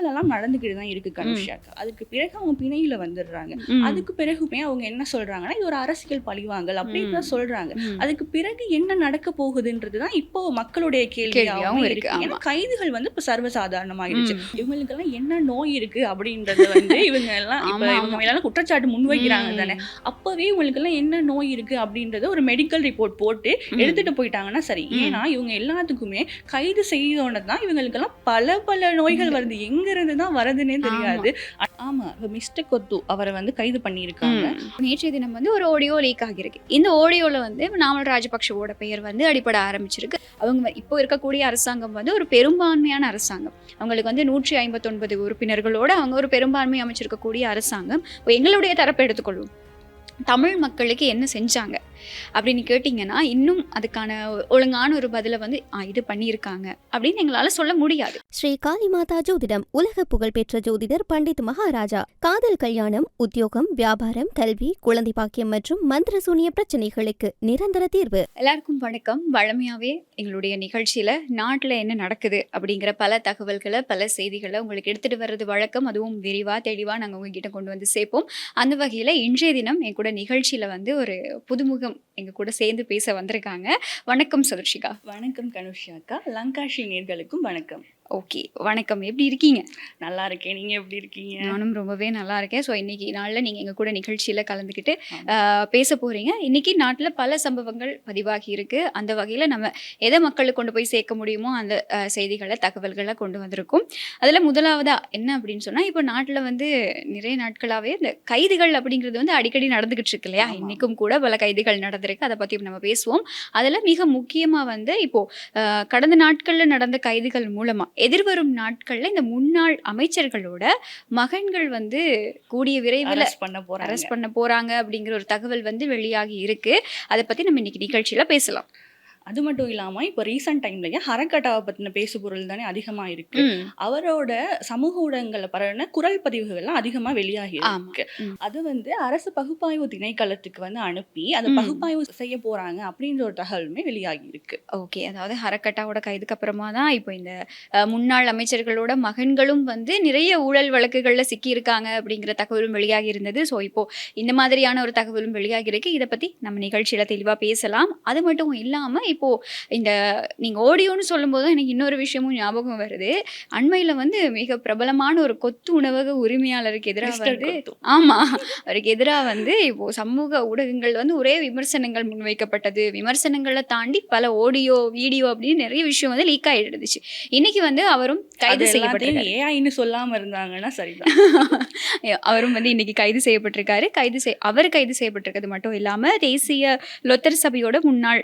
கொலைகள் எல்லாம் நடந்துக்கிட்டு தான் இருக்கு கனுஷாக்கா. அதுக்கு பிறகு அவங்க பிணையில வந்துடுறாங்க. அதுக்கு பிறகுமே அவங்க என்ன சொல்றாங்கன்னா இது ஒரு அரசியல் பழிவாங்கல் அப்படின்னு தான் சொல்றாங்க. அதுக்கு பிறகு என்ன நடக்க போகுதுன்றதுதான் இப்போ மக்களுடைய கேள்வியாகவும் இருக்கு. ஏன்னா கைதுகள் வந்து இப்ப சர்வசாதாரணமாயிருச்சு. இவங்களுக்கெல்லாம் என்ன நோய் இருக்கு அப்படின்றத வந்து இவங்க எல்லாம் இப்ப இவங்க மேல குற்றச்சாட்டு முன்வைக்கிறாங்க தானே. அப்பவே இவங்களுக்கு எல்லாம் என்ன நோய் இருக்கு அப்படின்றத ஒரு மெடிக்கல் ரிப்போர்ட் போட்டு எடுத்துட்டு போயிட்டாங்கன்னா சரி. ஏன்னா இவங்க எல்லாத்துக்குமே கைது செய்தோன்னு தான் இவங்களுக்கெல்லாம் பல பல நோய்கள் வருது. எங்க இருந்து தான் வருதுன்னே தெரியாது. ஆமா, மிஸ்டர் கொத்து அவரை வந்து கைது பண்ணியிருக்காங்க. நேற்றைய தினம் வந்து ஒரு ஆடியோ லீக் ஆகியிருக்கு. இந்த ஆடியோல வந்து நாமல் ராஜபக்ஷவோட பெயர் வந்து அடிப்பட ஆரம்பிச்சிருக்கு. அவங்க இப்போ இருக்கக்கூடிய அரசாங்கம் வந்து ஒரு பெரும்பான்மையான அரசாங்கம். அவங்களுக்கு வந்து 159 உறுப்பினர்களோட அவங்க ஒரு பெரும்பான்மை அமைச்சிருக்கக்கூடிய அரசாங்கம். எங்களுடைய தரப்பை எடுத்துக்கொள்வோம். தமிழ் மக்களுக்கு என்ன செஞ்சாங்க அப்படின்னு கேட்டிங்கன்னா இன்னும் அதுக்கான ஒழுங்கான ஒரு பதிலை வந்து இது பண்ணியிருக்காங்க அப்படின்னு எங்களால் சொல்ல முடியாது. ஸ்ரீ காளிமாதா ஜோதிடம் உலக புகழ்பெற்ற ஜோதிடர் பண்டித் மகாராஜா. காதல், கல்யாணம், உத்தியோகம், வியாபாரம், கல்வி, குழந்தை பாக்கியம் மற்றும் மந்திர சூனிய பிரச்சனைகளுக்கு நிரந்தர தீர்வு. எல்லாருக்கும் வணக்கம். வழமையாவே எங்களுடைய நிகழ்ச்சியில நாட்டில் என்ன நடக்குது அப்படிங்கிற பல தகவல்களை பல செய்திகளை உங்களுக்கு எடுத்துட்டு வர்றது வழக்கம். அதுவும் விரிவா தெளிவா நாங்கள் உங்ககிட்ட கொண்டு வந்து சேர்ப்போம். அந்த வகையில் இன்றைய தினம் என் கூட நிகழ்ச்சியில வந்து ஒரு புதுமுகம் எங்க கூட சேர்ந்து பேச வந்திருக்காங்க. வணக்கம் சதுர்ஷிகா. வணக்கம் கனுஷாக்கா. லங்காஷி நேர்களுக்கும் வணக்கம். ஓகே, வணக்கம். எப்படி இருக்கீங்க? நல்லா இருக்கேன். நீங்க எப்படி இருக்கீங்க? நானும் ரொம்பவே நல்லா இருக்கேன். ஸோ இன்னைக்கு நாளில் நீங்கள் எங்கள் கூட நிகழ்ச்சியில் கலந்துக்கிட்டு பேச போகிறீங்க. இன்னைக்கு நாட்டில் பல சம்பவங்கள் பதிவாகி இருக்கு. அந்த வகையில் நம்ம எதை மக்களுக்கு கொண்டு போய் சேர்க்க முடியுமோ அந்த செய்திகளை தகவல்களை கொண்டு வந்திருக்கோம். அதில் முதலாவதா என்ன அப்படின்னு சொன்னால், இப்போ நாட்டில் வந்து நிறைய நாட்களாகவே இந்த கைதுகள் அப்படிங்கிறது வந்து அடிக்கடி நடந்துகிட்டு இருக்கு இல்லையா? இன்னைக்கும் கூட பல கைதுகள் நடந்திருக்கு. அதை பற்றி நம்ம பேசுவோம். அதில் மிக முக்கியமாக வந்து இப்போது கடந்த நாட்களில் நடந்த கைதுகள் மூலமாக எதிர்வரும் நாட்கள்ல இந்த முன்னாள் அமைச்சர்களோட மகன்கள் வந்து கூடிய விரைவில் அரெஸ்ட் பண்ண போறாங்க அப்படிங்கிற ஒரு தகவல் வந்து வெளியாகி இருக்கு. அதை பத்தி நம்ம இன்னைக்கு நிகழ்ச்சியில பேசலாம். அது மட்டும் இல்லாமல் இப்போ ரீசெண்ட் டைம்லயே ஹரக்கட்டாவை பற்றின பேசுபொருள் தானே அதிகமாக இருக்கு. அவரோட சமூக ஊடகங்களை பரவன குரல் பதிவுகள்லாம் அதிகமாக வெளியாகி இருக்கு. அது வந்து அரசு பகுப்பாய்வு திணைக்களத்துக்கு வந்து அனுப்பி அதை பகுப்பாய்வு செய்ய போறாங்க அப்படின்ற ஒரு தகவலுமே வெளியாகி இருக்கு. ஓகே, அதாவது ஹரக்கட்டாவோட கைதுக்கு அப்புறமா தான் இப்போ இந்த முன்னாள் அமைச்சர்களோட மகன்களும் வந்து நிறைய ஊழல் வழக்குகளில் சிக்கியிருக்காங்க அப்படிங்கிற தகவலும் வெளியாகி இருந்தது. ஸோ இப்போ இந்த மாதிரியான ஒரு தகவலும் வெளியாகி இருக்கு. இதை பத்தி நம்ம நிகழ்ச்சியில தெளிவாக பேசலாம். அது மட்டும் இல்லாமல் இப்போ இந்த நீங்க ஆடியோன்னு சொல்லும்போது எனக்கு இன்னொரு விஷயமும் ஞாபகம் வருது. அண்மையில வந்து மிக பிரபலமான ஒரு கொத்து உணவக உரிமையாளருக்கு எதிராக வந்து அவருக்கு எதிராக வந்து இப்போ சமூக ஊடகங்கள் வந்து ஒரே விமர்சனங்கள் முன்வைக்கப்பட்டது. விமர்சனங்களை தாண்டி பல ஆடியோ, வீடியோ அப்படின்னு நிறைய விஷயம் வந்து லீக் ஆயிடுச்சு. இன்னைக்கு வந்து அவரும் கைது செய்யப்பட்டிருக்காரு. ஏஐன்னு சொல்லாம இருந்தாங்கன்னா சரிதான். அவரும் வந்து இன்னைக்கு கைது செய்யப்பட்டிருக்காரு. அவர் கைது செய்யப்பட்டிருக்கிறது மட்டும் இல்லாம தேசிய லொத்தர் சபையோட முன்னாள்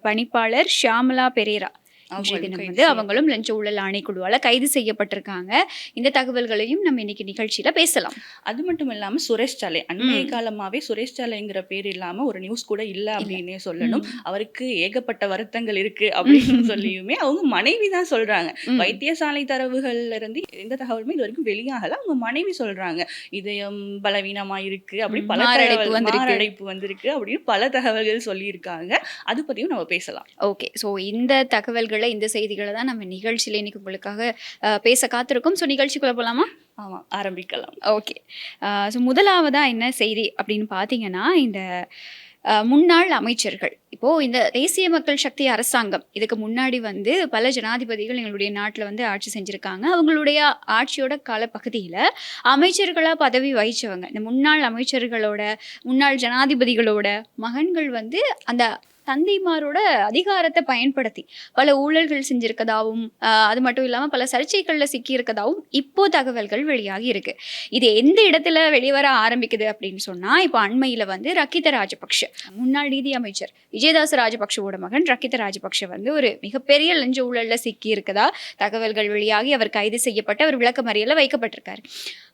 பணிப்பாளர் ஷியாமலா பெரேரா வந்து அவங்களும் லஞ்ச ஊழல் ஆணைக்குழுவால கைது செய்யப்பட்டிருக்காங்க. இந்த தகவல்களையும் நம்ம இன்னைக்கு நிகழ்ச்சியில பேசலாம். அது மட்டும் இல்லாம சுரேஷ் சாலை அண்மைய காலமாவே சுரேஷ் சாலைங்கிற பேர் இல்லாம ஒரு நியூஸ் கூட இல்ல அப்படின்னே சொல்லணும். அவருக்கு ஏகப்பட்ட வருத்தங்கள் இருக்கு அப்படின்னு சொல்லியுமே அவங்க மனைவி தான் சொல்றாங்க. வைத்தியசாலை தரவுகள்ல இருந்து எந்த தகவலுமே இது வரைக்கும் வெளியாகல. அவங்க மனைவி சொல்றாங்க இதயம் பலவீனமா இருக்கு, அப்படி பல மாரடைப்பு வந்திருக்கு அப்படின்னு பல தகவல்கள் சொல்லியிருக்காங்க. அது பத்தியும் நம்ம பேசலாம். ஓகே, ஸோ இந்த தகவல்கள் இந்த செய்திகளை தான் நம்ம நிகழ்ச்சியில இன்னைக்கு உங்களுக்காக பேச காத்திருக்கோம். ஸோ நிகழ்ச்சிக்குள்ள போலாமா? ஆமாம், ஆரம்பிக்கலாம். ஓகே, ஸோ முதலாவதா என்ன செய்தி அப்படின்னு பார்த்தீங்கன்னா, இந்த முன்னாள் அமைச்சர்கள் இப்போ இந்த தேசிய மக்கள் சக்தி அரசாங்கம் இதுக்கு முன்னாடி வந்து பல ஜனாதிபதிகள் எங்களுடைய நாட்டில் வந்து ஆட்சி செஞ்சுருக்காங்க. அவங்களுடைய ஆட்சியோட காலப்பகுதியில் அமைச்சர்களாக பதவி வகிச்சவங்க இந்த முன்னாள் அமைச்சர்களோட முன்னாள் ஜனாதிபதிகளோட மகன்கள் வந்து அந்த தந்தைமாரோட அதிகாரத்தை பயன்படுத்தி பல ஊழல்கள் செஞ்சிருக்கதாவும் அது மட்டும் இல்லாமல் பல சர்ச்சைகளில் சிக்கியிருக்கதாவும் இப்போ தகவல்கள் வெளியாகி இருக்கு. இது எந்த இடத்துல வெளிவர ஆரம்பிக்குது அப்படின்னு சொன்னால், இப்போ அண்மையில் வந்து ரக்கித ராஜபக்ஷ முன்னாள் நீதி அமைச்சர் விஜயதாச ராஜபக்ஷவோட மகன் ரக்கித ராஜபக்ஷ வந்து ஒரு மிகப்பெரிய லஞ்ச ஊழலில் சிக்கி இருக்கதா தகவல்கள் வெளியாகி அவர் கைது செய்யப்பட்டு அவர் விளக்கமறியலில் வைக்கப்பட்டிருக்காரு.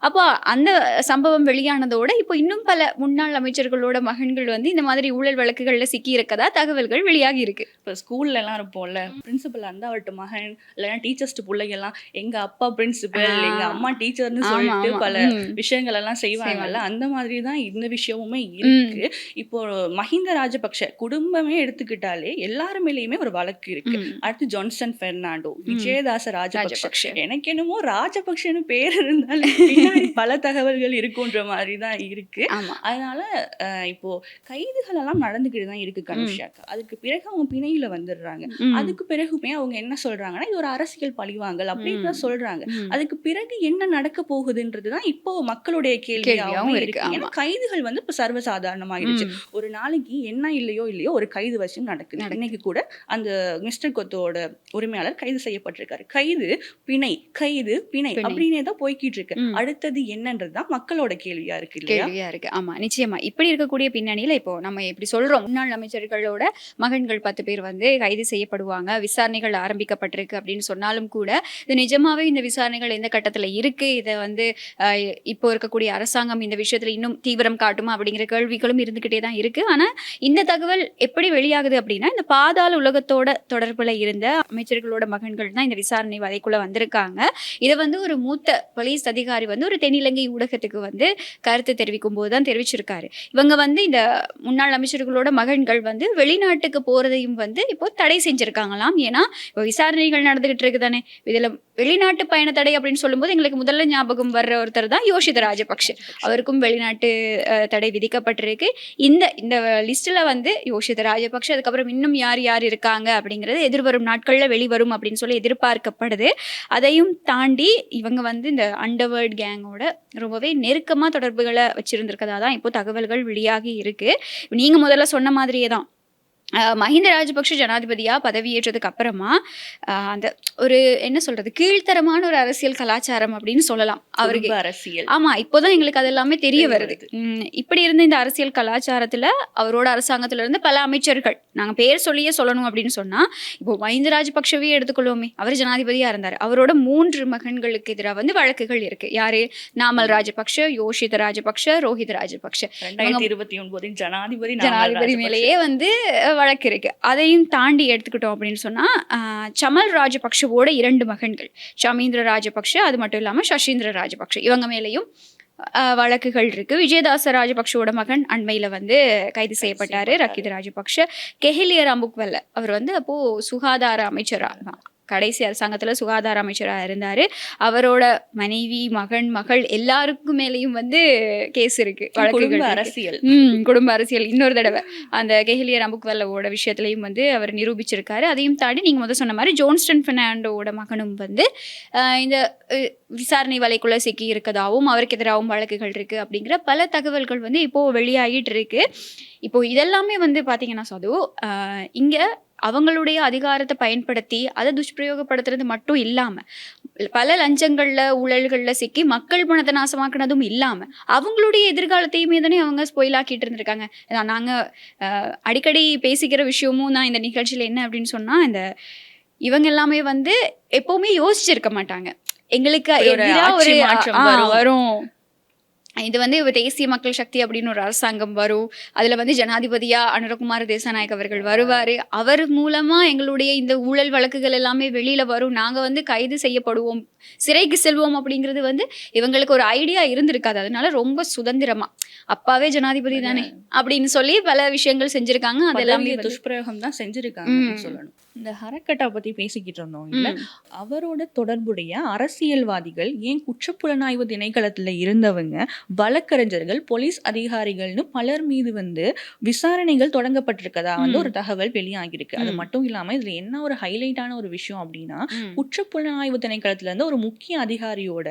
அப்போ அந்த சம்பவம் வெளியானதோட இப்போ இன்னும் பல முன்னாள் அமைச்சர்களோட மகன்கள் வந்து இந்த மாதிரி ஊழல் வழக்குகளில் சிக்கி இருக்கதா தகவல்கள் வெளியாகி இருக்கு. இப்போ ஸ்கூல்ல எல்லாம் இருப்போம்ல, பிரின்சிபல் இருந்தா அவர்ட்ட மகன் இல்லைன்னா டீச்சர்ஸ்ட் பிள்ளைங்க எல்லாம் எங்க அப்பா பிரின்சிபல் எங்க அம்மா டீச்சர்னு ஆமா, சொல்லிட்டு ஆமா. பல விஷயங்கள் எல்லாம் செய்வாங்கல்ல. அந்த மாதிரி தான் இந்த விஷயமுமே இருக்கு. இப்போ மஹிந்த ராஜபக்ஷ குடும்பமே எடுத்துக்கிட்டாலே எல்லாரு மேலேயுமே ஒரு வழக்கு இருக்கு. அடுத்து ஜான்சன் பெர்னாண்டோ, விஜயதாச ராஜபக்ஷ. எனக்கு என்னமோ ராஜபக்ஷன்னு பேர் இருந்தாலே பின்னாடி பல தகவல்கள் இருக்குன்ற மாதிரி தான் இருக்கு. அதனால இப்போ கைதுகள் எல்லாம் நடந்துகிட்டு தான் இருக்கு கனுஷாக்கா. அதுக்கு பிறகு அவங்க பிணையில வந்துடுறாங்க. அதுக்கு பிறகுமே அவங்க என்ன சொல்றாங்கன்னா இது ஒரு அரசியல் பழிவாங்கல் அப்படின்னு தான் சொல்றாங்க. அதுக்கு பிறகு என்ன நடக்க போகுதுன்றதுதான் இப்போ மக்களுடைய கேள்வியாகவும் இருக்கு. ஏன்னா கைதுகள் வந்து இப்ப சர்வசாதாரணமாயிருச்சு. ஒரு நாளைக்கு என்ன இல்லையோ ஒரு கைது வச்சு நடக்குது. இன்னைக்கு கூட அந்த மிஸ்டர் கொத்தோட உரிமையாளர் கைது செய்யப்பட்டிருக்காரு. கைது பிணை அப்படின்னே தான் போய்கிட்டு இருக்கு. அடுத்தது என்னன்றதுதான் மக்களோட கேள்வியா இருக்கு இல்லையா? ஆமா, நிச்சயமா. இப்படி இருக்கக்கூடிய பின்னணியில இப்போ நம்ம எப்படி சொல்றோம், முன்னாள் அமைச்சர்களோட மகன்கள் 10 பேர் வந்து கைது செய்யப்படுவாங்க, விசாரணைகள் ஆரம்பிக்கப்பட்டிருக்கு அப்படின்னு சொன்னாலும் கூட இது நிஜமாவே இந்த விசாரணைகள் எந்த கட்டத்துல இருக்கு, இதை வந்து இப்போ இருக்கக்கூடிய அரசாங்கம் இந்த விஷயத்துல இன்னும் தீவிரம் காட்டுமா அப்படிங்கிற கேள்விகளும் இருந்துகிட்டே தான் இருக்கு. ஆனா இந்த தகவல் எப்படி வெளியாகுது அப்படின்னா, இந்த பாதாள உலகத்தோட தொடர்புல இருந்த அமைச்சர்களோட மகன்கள் தான் இந்த விசாரணை வலைக்குள்ள வந்திருக்காங்க. இதை வந்து ஒரு மூத்த போலீஸ் அதிகாரி வந்து ஒரு தென்னிலங்கை ஊடகத்துக்கு வந்து கருத்து தெரிவிக்கும் போதுதான் தெரிவிச்சிருக்காரு. இவங்க வந்து இந்த முன்னாள் அமைச்சர்களோட மகன்கள் வந்து வெளிநாட்டுக்கு போறதையும் வந்து இப்போ தடை செஞ்சிருக்காங்களாம். ஏன்னா இப்போ விசாரணைகள் நடந்துகிட்டு இருக்கு தானே, இதுல வெளிநாட்டு பயண தடை அப்படின்னு சொல்லும்போது எங்களுக்கு முதல்ல ஞாபகம் வர்ற ஒருத்தர் தான் யோஷித ராஜபக்ஷ. அவருக்கும் வெளிநாட்டு தடை விதிக்கப்பட்டிருக்கு. இந்த லிஸ்ட்ல வந்து யோஷித ராஜபக்ஷ, அதுக்கப்புறம் இன்னும் யார் யார் இருக்காங்க அப்படிங்கிறது எதிர்வரும் நாட்கள்ல வெளிவரும் அப்படின்னு சொல்லி எதிர்பார்க்கப்படுது. அதையும் தாண்டி இவங்க வந்து இந்த அண்டர்வேர்ல்ட் கேங்கோட ரொம்பவே நெருக்கமா தொடர்புகளை வச்சிருந்திருக்கதா தான் இப்போ தகவல்கள் வெளியாகி இருக்கு. நீங்க முதல்ல சொன்ன மாதிரியே தான் மஹிந்த ராஜபக்ஷ ஜனாதிபதியா பதவியேற்றதுக்கு அப்புறமா அந்த ஒரு என்ன சொல்றது கீழ்த்தரமான ஒரு அரசியல் கலாச்சாரம் அப்படின்னு சொல்லலாம் அவருக்கு. அரசியல் ஆமா, இப்போதான் எங்களுக்கு அது எல்லாமே தெரிய வருது. இப்படி இருந்த இந்த அரசியல் கலாச்சாரத்துல அவரோட அரசாங்கத்துல இருந்து பல அமைச்சர்கள், நாங்க பேர் சொல்லியே சொல்லணும் அப்படின்னு சொன்னா, இப்போ மஹிந்த ராஜபக்ஷவே எடுத்துக்கொள்வோமே, அவர் ஜனாதிபதியா இருந்தாரு. அவரோட 3 மகன்களுக்கு எதிராக வந்து வழக்குகள் இருக்கு. யாரு? நாமல் ராஜபக்ஷ, யோஷித ராஜபக்ஷ, ரோஹித் ராஜபக்ஷ. 2029 ஜனாதிபதி மேலேயே வந்து வழக்கு இருக்கு. அதையும் தாண்டி எடுத்துக்கிட்டோம் அப்படின்னு சொன்னா, சமல் ராஜபக்ஷவோட 2 மகன்கள், ஷமீந்திர ராஜபக்ஷ, அது மட்டும் இல்லாம சஷீந்திர ராஜபக்ஷ, இவங்க மேலேயும் வழக்குகள் இருக்கு. விஜயதாச ராஜபக்ஷவோட மகன் அண்மையில வந்து கைது செய்யப்பட்டாரு, ரக்கித ராஜபக்ஷ. கெஹிலிய ராம்புக்வெல்ல அவர் வந்து அப்போ சுகாதார அமைச்சரா, கடைசி அரசாங்கத்துல சுகாதார அமைச்சராக இருந்தாரு. அவரோட மனைவி, மகள் எல்லாருக்கும் மேலேயும் வந்து கேஸ் இருக்கு, வழக்குகள். குடும்ப அரசியல் இன்னொரு தடவை அந்த கெஹிலிய ராம்புக்வெல்லவோட விஷயத்திலையும் வந்து அவர் நிரூபிச்சிருக்காரு. அதையும் தாண்டி நீங்க முதல் சொன்ன மாதிரி ஜான்சன் பெர்னாண்டோட மகனும் வந்து இந்த விசாரணை வலைக்குள்ள சிக்கி இருக்கதாகவும் அவருக்கு எதிராகவும் வழக்குகள் இருக்கு அப்படிங்கிற பல தகவல்கள் வந்து இப்போ வெளியாகிட்டு இருக்கு. இப்போ இதெல்லாமே வந்து பாத்தீங்கன்னா சது இங்க அவங்களுடைய அதிகாரத்தை பயன்படுத்தி அதை துஷ்பிரயோகப்படுத்துறது மட்டும் இல்லாம பல லஞ்சங்கள்ல ஊழல்கள்ல சிக்கி மக்கள் பணத்தை நாசமாக்குனதும் இல்லாம அவங்களுடைய எதிர்காலத்தையுமே தானே அவங்க ஸ்போயிலாக்கிட்டு இருந்திருக்காங்க. நாங்க அடிக்கடி பேசிக்கிற விஷயமும் தான் இந்த நிகழ்ச்சியில என்ன அப்படின்னு சொன்னா, இந்த இவங்க எல்லாமே வந்து எப்பவுமே யோசிச்சிருக்க மாட்டாங்க, எங்களுக்கு எதிராக ஒரு வரும், இது வந்து தேசிய மக்கள் சக்தி அப்படின்னு ஒரு அரசாங்கம் வரும், அதுல வந்து ஜனாதிபதியா அனுரகுமார தேசாநாயக் அவர்கள் வருவாரு, அவர் மூலமா எங்களுடைய இந்த ஊழல் வழக்குகள் எல்லாமே வெளியில வரும், நாங்க வந்து கைது செய்யப்படுவோம், சிறைக்கு செல்வோம் அப்படிங்கிறது வந்து இவங்களுக்கு ஒரு ஐடியா இருந்திருக்காது. அதனால ரொம்ப சுதந்திரமா அப்பாவே ஜனாதிபதி தானே அப்படின்னு சொல்லி பல விஷயங்கள் செஞ்சிருக்காங்க. அதெல்லாம் துஷ்பிரயோகம் தான் செஞ்சிருக்காங்க சொல்லணும். இந்த ஹரக்கட்டா பத்தி பேசிக்கிட்டு இருந்தோம் இல்ல, அவரோட தொடர்புடைய அரசியல்வாதிகள், ஏன் குற்றப்புலனாய்வு திணைக்களத்துல இருந்தவங்க, வழக்கறிஞர்கள், போலீஸ் அதிகாரிகள்னு பலர் மீது வந்து விசாரணைகள் தொடங்கப்பட்டிருக்கதா வந்து ஒரு தகவல் வெளியாகிருக்கு. அது மட்டும் இல்லாம இதுல என்ன ஒரு ஹைலைட்டான ஒரு விஷயம் அப்படின்னா, குற்றப்புலனாய்வு திணைக்களத்துல இருந்து ஒரு முக்கிய அதிகாரியோட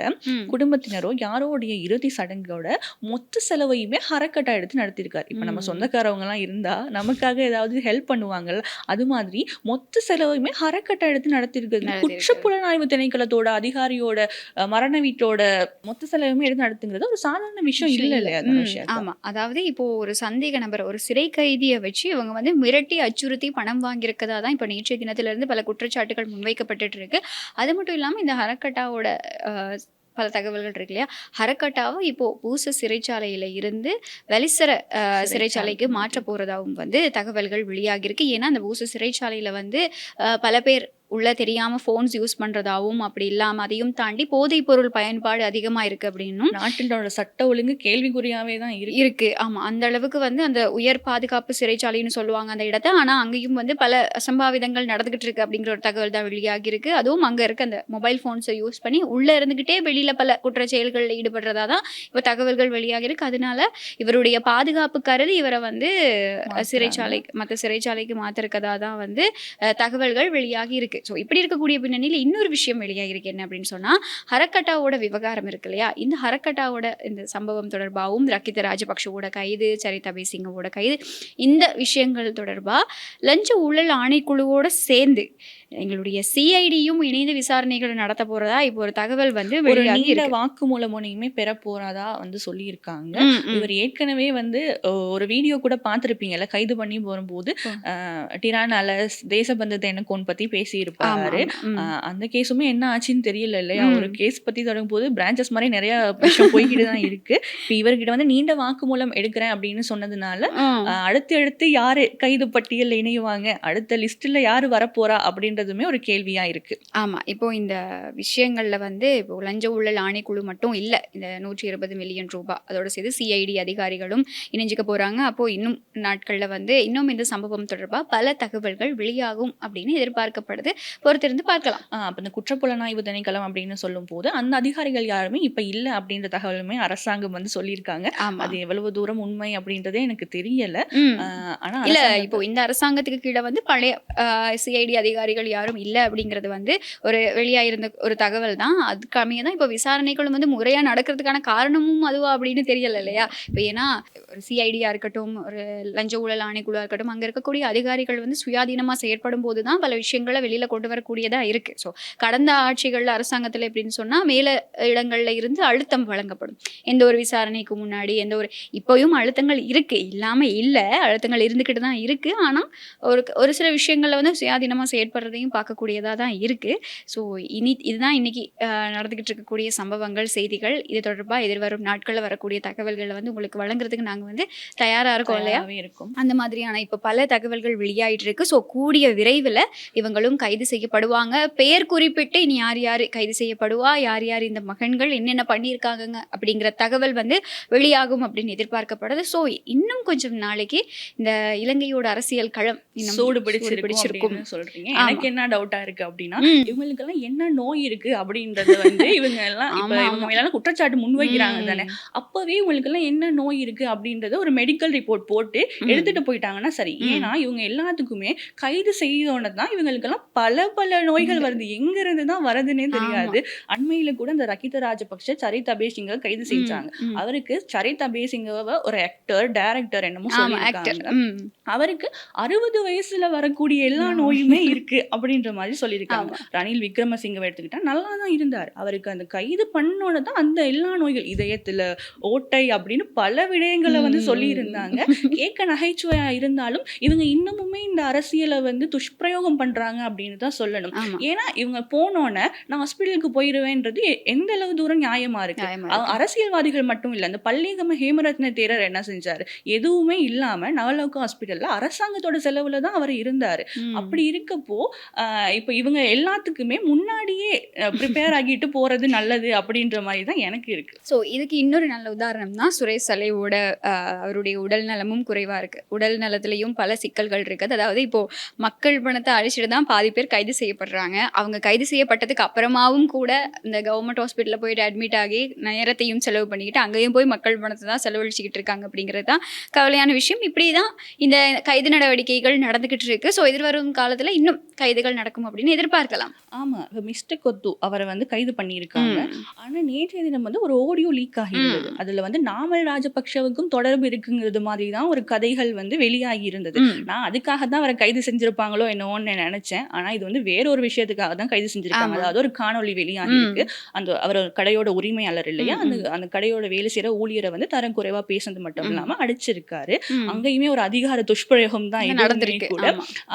குடும்பத்தினரோ யாரோடைய இறுதி சடங்கோட மொத்த செலவையுமே ஹரக்கட்டா எடுத்து நடத்திருக்காரு. இப்ப நம்ம சொந்தக்காரவங்க எல்லாம் இருந்தா நமக்காக ஏதாவது ஹெல்ப் பண்ணுவாங்கல்ல, அது மாதிரி மொத்த செலவையுமே ஹரக்கட்டா எடுத்து நடத்திருக்கிறது. குற்றப்புலனாய்வு திணைக்களத்தோட அதிகாரியோட மரண வீட்டோட மொத்த செலவுமே எடுத்து நடத்துங்கிறது ஒரு சாதாரண விஷயம் இல்ல இல்லையா? ஆமா, அதாவது இப்போ ஒரு சந்தேக நபர், ஒரு சிறை கைதியை வச்சு இவங்க வந்து மிரட்டி அச்சுறுத்தி பணம் வாங்கியிருக்கதா தான் இப்போ நேற்றைய தினத்துல இருந்து பல குற்றச்சாட்டுகள் முன்வைக்கப்பட்டு இருக்கு. அது மட்டும் இல்லாம இந்த ஹரக்கட்டாவோட பல தகவல்கள் இருக்கு இல்லையா? ஹரக்கட்டாவும் இப்போ பூச சிறைச்சாலையில இருந்து வெளிசர சிறைச்சாலைக்கு மாற்ற போறதாவும் வந்து தகவல்கள் வெளியாகிருக்கு. ஏன்னா அந்த பூச சிறைச்சாலையில வந்து பல பேர் உள்ள தெரியாம ஃபோன்ஸ் யூஸ் பண்றதாவும், அப்படி இல்லாம அதையும் தாண்டி போதைப் பொருள் பயன்பாடு அதிகமா இருக்கு அப்படின்னும் நாட்டினோட சட்ட ஒழுங்கு கேள்விக்குறியாவே தான் இருக்கு. ஆமா, அந்த அளவுக்கு வந்து அந்த உயர் பாதுகாப்பு சிறைச்சாலைன்னு சொல்லுவாங்க அந்த இடத்த. ஆனா அங்கேயும் வந்து பல அசம்பாவிதங்கள் நடந்துகிட்டு இருக்கு அப்படிங்கிற ஒரு தகவல் தான் வெளியாகி இருக்கு. அதுவும் அங்க இருக்க அந்த மொபைல் போன்ஸை யூஸ் பண்ணி உள்ள இருந்துகிட்டே வெளியில பல குற்ற செயல்களில் ஈடுபடுறதா தான் இப்ப தகவல்கள் வெளியாகி இருக்கு. அதனால இவருடைய பாதுகாப்பு கருதி இவரை வந்து மற்ற சிறைச்சாலைக்கு மாத்திருக்கதா தான் வந்து தகவல்கள் வெளியாகி இருக்கு. ஸோ இப்படி இருக்கக்கூடிய பின்னணியில் இன்னொரு விஷயம் வெளியாகிருக்கு. என்ன அப்படின்னு சொன்னா, ஹரக்கட்டாவோட விவகாரம் இருக்கு இல்லையா? இந்த ஹரக்கட்டாவோட இந்த சம்பவம் தொடர்பாகவும் ரக்கித ராஜபக்ஷவோட கைது, சரிதா பேசிங்கவோட கைது, இந்த விஷயங்கள் தொடர்பா லஞ்ச ஊழல் ஆணைக்குழுவோட சேர்ந்து எங்களுடைய சிஐடியும் இணைந்து விசாரணைகள் நடத்த போறதா இப்போ ஒரு தகவல் வந்து வெளியாகி இருக்கு. வாக்குமூலமுனையுமே பெற போறதா வந்து சொல்லியிருக்காங்க. இவர் ஏற்கனவே வந்து ஒரு வீடியோ கூட பார்த்திருப்பீங்கல்ல, கைது பண்ணி வரும்போது டிரான் அலஸ் தேசபந்து தென்னக்கோன் பத்தி பேசியிருப்பாரு. அந்த கேஸுமே என்ன ஆச்சுன்னு தெரியல இல்லையா? ஒரு கேஸ் பத்தி தொடங்கும் போது பிரான்ச்சஸ் மாதிரி நிறைய விஷயம் போய்கிட்டு தான் இருக்கு. இப்போ இவர்கிட்ட வந்து நீண்ட வாக்குமூலம் எடுக்கிறேன் அப்படின்னு சொன்னதுனால அடுத்து யாரு கைது பட்டியல் இணையுவாங்க, அடுத்த லிஸ்ட்ல யாரு வரப்போறா அப்படின்றதுமே ஒரு கேள்வியா இருக்கு. ஆமா, இப்போ இந்த விஷயங்கள்ல வந்து இப்போ லஞ்ச ஊழல் ஆணைக்குழு மட்டும் இல்ல, இந்த 120 மில்லியன் ரூபாய் அதோட சேர்த்து சிஐடி அதிகாரிகளும் இணைஞ்சிக்க போறாங்க. அப்போ இன்னும் நாட்கள்ல வந்து இன்னும் இந்த சம்பவம் தொடர்பா பல தகவல்கள் வெளியாகும் அப்படின்னு எதிர்பார்க்கப்படுது. பொறுத்திருந்து பார்க்கலாம். அப்ப இந்த குற்றப்புலனாய்வு திணைக்களம் அப்படின்னு சொல்லும் போது அந்த அதிகாரிகள் யாருமே இப்ப இல்ல அப்படின்ற தகவலுமே அரசாங்கம் வந்து சொல்லியிருக்காங்க. அது எவ்வளவு தூரம் உண்மை அப்படின்றதே எனக்கு தெரியல. ஆனா இல்ல, இப்போ இந்த அரசாங்கத்துக்கு கீழே வந்து பழைய சிஐடி அதிகாரிகள் யாரும் இல்ல அப்படிங்கிறது வந்து ஒரு வெளியாயிருந்த ஒரு தகவல் தான். அதுக்காமே தான் இப்போ விசாரணைகளும் வந்து முறையா நடக்கிறதுக்கான காரணமும் அதுவா அப்படின்னு தெரியல இல்லையா? இப்போ ஏன்னா ஒரு சிஐடியா இருக்கட்டும், ஒரு லஞ்ச ஊழல் ஆணைக்குழுவா இருக்கட்டும், அங்க இருக்கக்கூடிய அதிகாரிகள் வந்து சுயாதீனமா செயற்படும் போதுதான் பல விஷயங்களை வெளியில கொண்டு வரக்கூடியதா இருக்கு. ஸோ கடந்த ஆட்சிகள்ல அரசாங்கத்துல எப்படின்னு சொன்னா மேல இடங்கள்ல இருந்து அழுத்தம் வழங்கப்படும். எந்த ஒரு விசாரணைக்கு முன்னாடி இப்போயும் அழுத்தங்கள் இருக்கு, இல்லாம இல்ல, அழுத்தங்கள் இருந்துகிட்டு தான் இருக்கு. ஆனா ஒரு சில விஷயங்கள்ல வந்து சுயாதீனமா செயற்படுறதையும் பார்க்கக்கூடியதா தான் இருக்கு. ஸோ இதுதான் இன்னைக்கு நடந்துகிட்டு இருக்கக்கூடிய சம்பவங்கள், செய்திகள். இது தொடர்பா எதிர்வரும் நாட்கள்ல வரக்கூடிய தகவல்களை வந்து உங்களுக்கு வழங்குறதுக்கு நாங்க வந்து தயாரா இருக்கோம் இல்லையா? அந்த மாதிரியான இப்ப பல தகவல்கள் வெளியாயிட்டு இருக்கு. ஸோ கூடிய விரைவில் இவங்களும் கைது செய்யப்படுவாங்க. பெயர் குறிப்பிட்டு இனி யார் யார் கைது செய்யப்படுவா, யார் யார் இந்த மகன்கள் என்னென்ன பண்ணியிருக்காங்க அப்படிங்கிற தகவல் வந்து வெளியாகும் அப்படின்னு எதிர்பார்க்கப்படுது. ஸோ இன்னும் கொஞ்சம் நாளைக்கு இந்த இலங்கையோட அரசியல் களம் சூடு பிடிச்சிருக்கும் சொல்றீங்க. எனக்கு என்ன டவுட்டா இருக்கு அப்படின்னா, இவங்களுக்கு எல்லாம் என்ன நோய் இருக்கு அப்படின்றது வந்து இவங்க எல்லாம் குற்றச்சாட்டு முன்வைக்கிறாங்க தானே. அப்பவே இவங்களுக்கு எல்லாம் என்ன நோய் இருக்கு அப்படின்றத ஒரு மெடிக்கல் ரிப்போர்ட் போட்டு எடுத்துட்டு போயிட்டாங்கன்னா சரி. ஏன்னா இவங்க எல்லாத்துக்குமே கைது செய்தோன்னு தான் இவங்களுக்கு எல்லாம் பல நோய்கள் வருது. எங்க இருந்து தான் வருதுன்னே தெரியாது. அண்மையில கூட இந்த ரக்கித ராஜபக்ஷ சரிதா பேசிங்க கைது செஞ்சாங்க. அவருக்கு சரிதா பேசிங்கவை ஒரு ஆக்டர், டைரக்டர் என்னமோ சொல்லியிருக்காங்க. அவருக்கு 60 வயசுல வரக்கூடிய எல்லா நோயுமே இருக்கு அப்படின்ற மாதிரி சொல்லியிருக்காங்க. ரணில் விக்ரமசிங்கவை எடுத்துக்கிட்டா நல்லா தான் இருந்தார். அவருக்கு அந்த கைது பண்ணோன்னு தான் அந்த எல்லா நோய்கள், இதயத்துல ஓட்டை அப்படின்னு பல விடயங்களை வந்து சொல்லி இருந்தாங்க. கேட்க நகைச்சுவையா இருந்தாலும் இவங்க இன்னமுமே இந்த அரசியலை வந்து துஷ்பிரயோகம் பண்றாங்க அப்படின்னு தான் சொல்லணும். ஏன்னா இவங்க போனோன்னே நான் ஹாஸ்பிட்டலுக்கு போயிருவேன்றது எந்த அளவு தூரம் நியாயமா இருக்கு? அரசியல்வாதிகள் மட்டும் இல்ல, அந்த பள்ளிகம ஹேமரத்ன தேரர் என்ன செஞ்சாரு? எதுவுமே இல்லாம நவலோக ஹாஸ்பிட்டல்ல அரசாங்கத்தோட செலவுல தான் அவர் இருந்தாரு. அப்படி இருக்கப்போ இப்ப இவங்க எல்லாத்துக்குமே முன்னாடியே ப்ரிப்பேர் ஆகிட்டு போறது நல்லது அப்படின்ற மாதிரி தான் எனக்கு இருக்கு. ஸோ இதுக்கு இன்னொரு நல்ல உதாரணம் தான் சுரேஷ் சலையோட அவருடைய உடல் நலமும் குறைவா இருக்கு. உடல் நலத்திலையும் பல சிக்கல்கள் இருக்குது. அதாவது இப்போ மக்கள் பணத்தை அழிச்சிட்டு தான் பாதி பேர் கைது செய்யப்படுறாங்க. அவங்க கைது செய்யப்பட்டதுக்கு அப்புறமாவும் கூட இந்த கவர்மெண்ட் ஹாஸ்பிட்டலில் போயிட்டு அட்மிட் ஆகி நேரத்தையும் செலவு பண்ணிக்கிட்டு அங்கேயும் போய் மக்கள் பணத்தை தான் செலவழிச்சிக்கிட்டு இருக்காங்க அப்படிங்கிறது தான் கவலையான விஷயம். இப்படி தான் இந்த கைது நடவடிக்கைகள் நடந்துகிட்டு இருக்கு. ஸோ எதிர்வரும் காலத்துல இன்னும் கைதுகள் நடக்கும் அப்படின்னு எதிர்பார்க்கலாம். ஆமா, மிஸ்டர் கொத்து அவரை வந்து கைது பண்ணியிருக்காங்க. ஆனா நேற்றைய தினம் வந்து ஒரு ஆடியோ லீக் ஆகியிருந்தது. அதுல வந்து நாமல் ராஜபக்ஷவுக்கும் தொடர்பு இருக்குங்கிறது மாதிரி தான் ஒரு கதைகள் வந்து வெளியாகி இருந்தது. நான் அதுக்காக தான் அவரை கைது செஞ்சிருப்பாங்களோ என்னவோன்னு நினைச்சேன். ஆனா இது வந்து வேற ஒரு விஷயத்துக்காக தான் கைது செஞ்சிருக்காங்க. அதாவது ஒரு காணொலி வெளியாகி இருக்கு. அந்த அவர் கடையோட உரிமையாளர் இல்லையா, அந்த கடையோட வேலை செய்யற ஊழியரை வந்து தரம் குறைவா பேசுறது மட்டும் இல்லாம அடிச்சிருக்காரு. அங்கேயுமே ஒரு அதிகார துஷ்பிரயோகம் தான் நடந்திருக்கு கூட.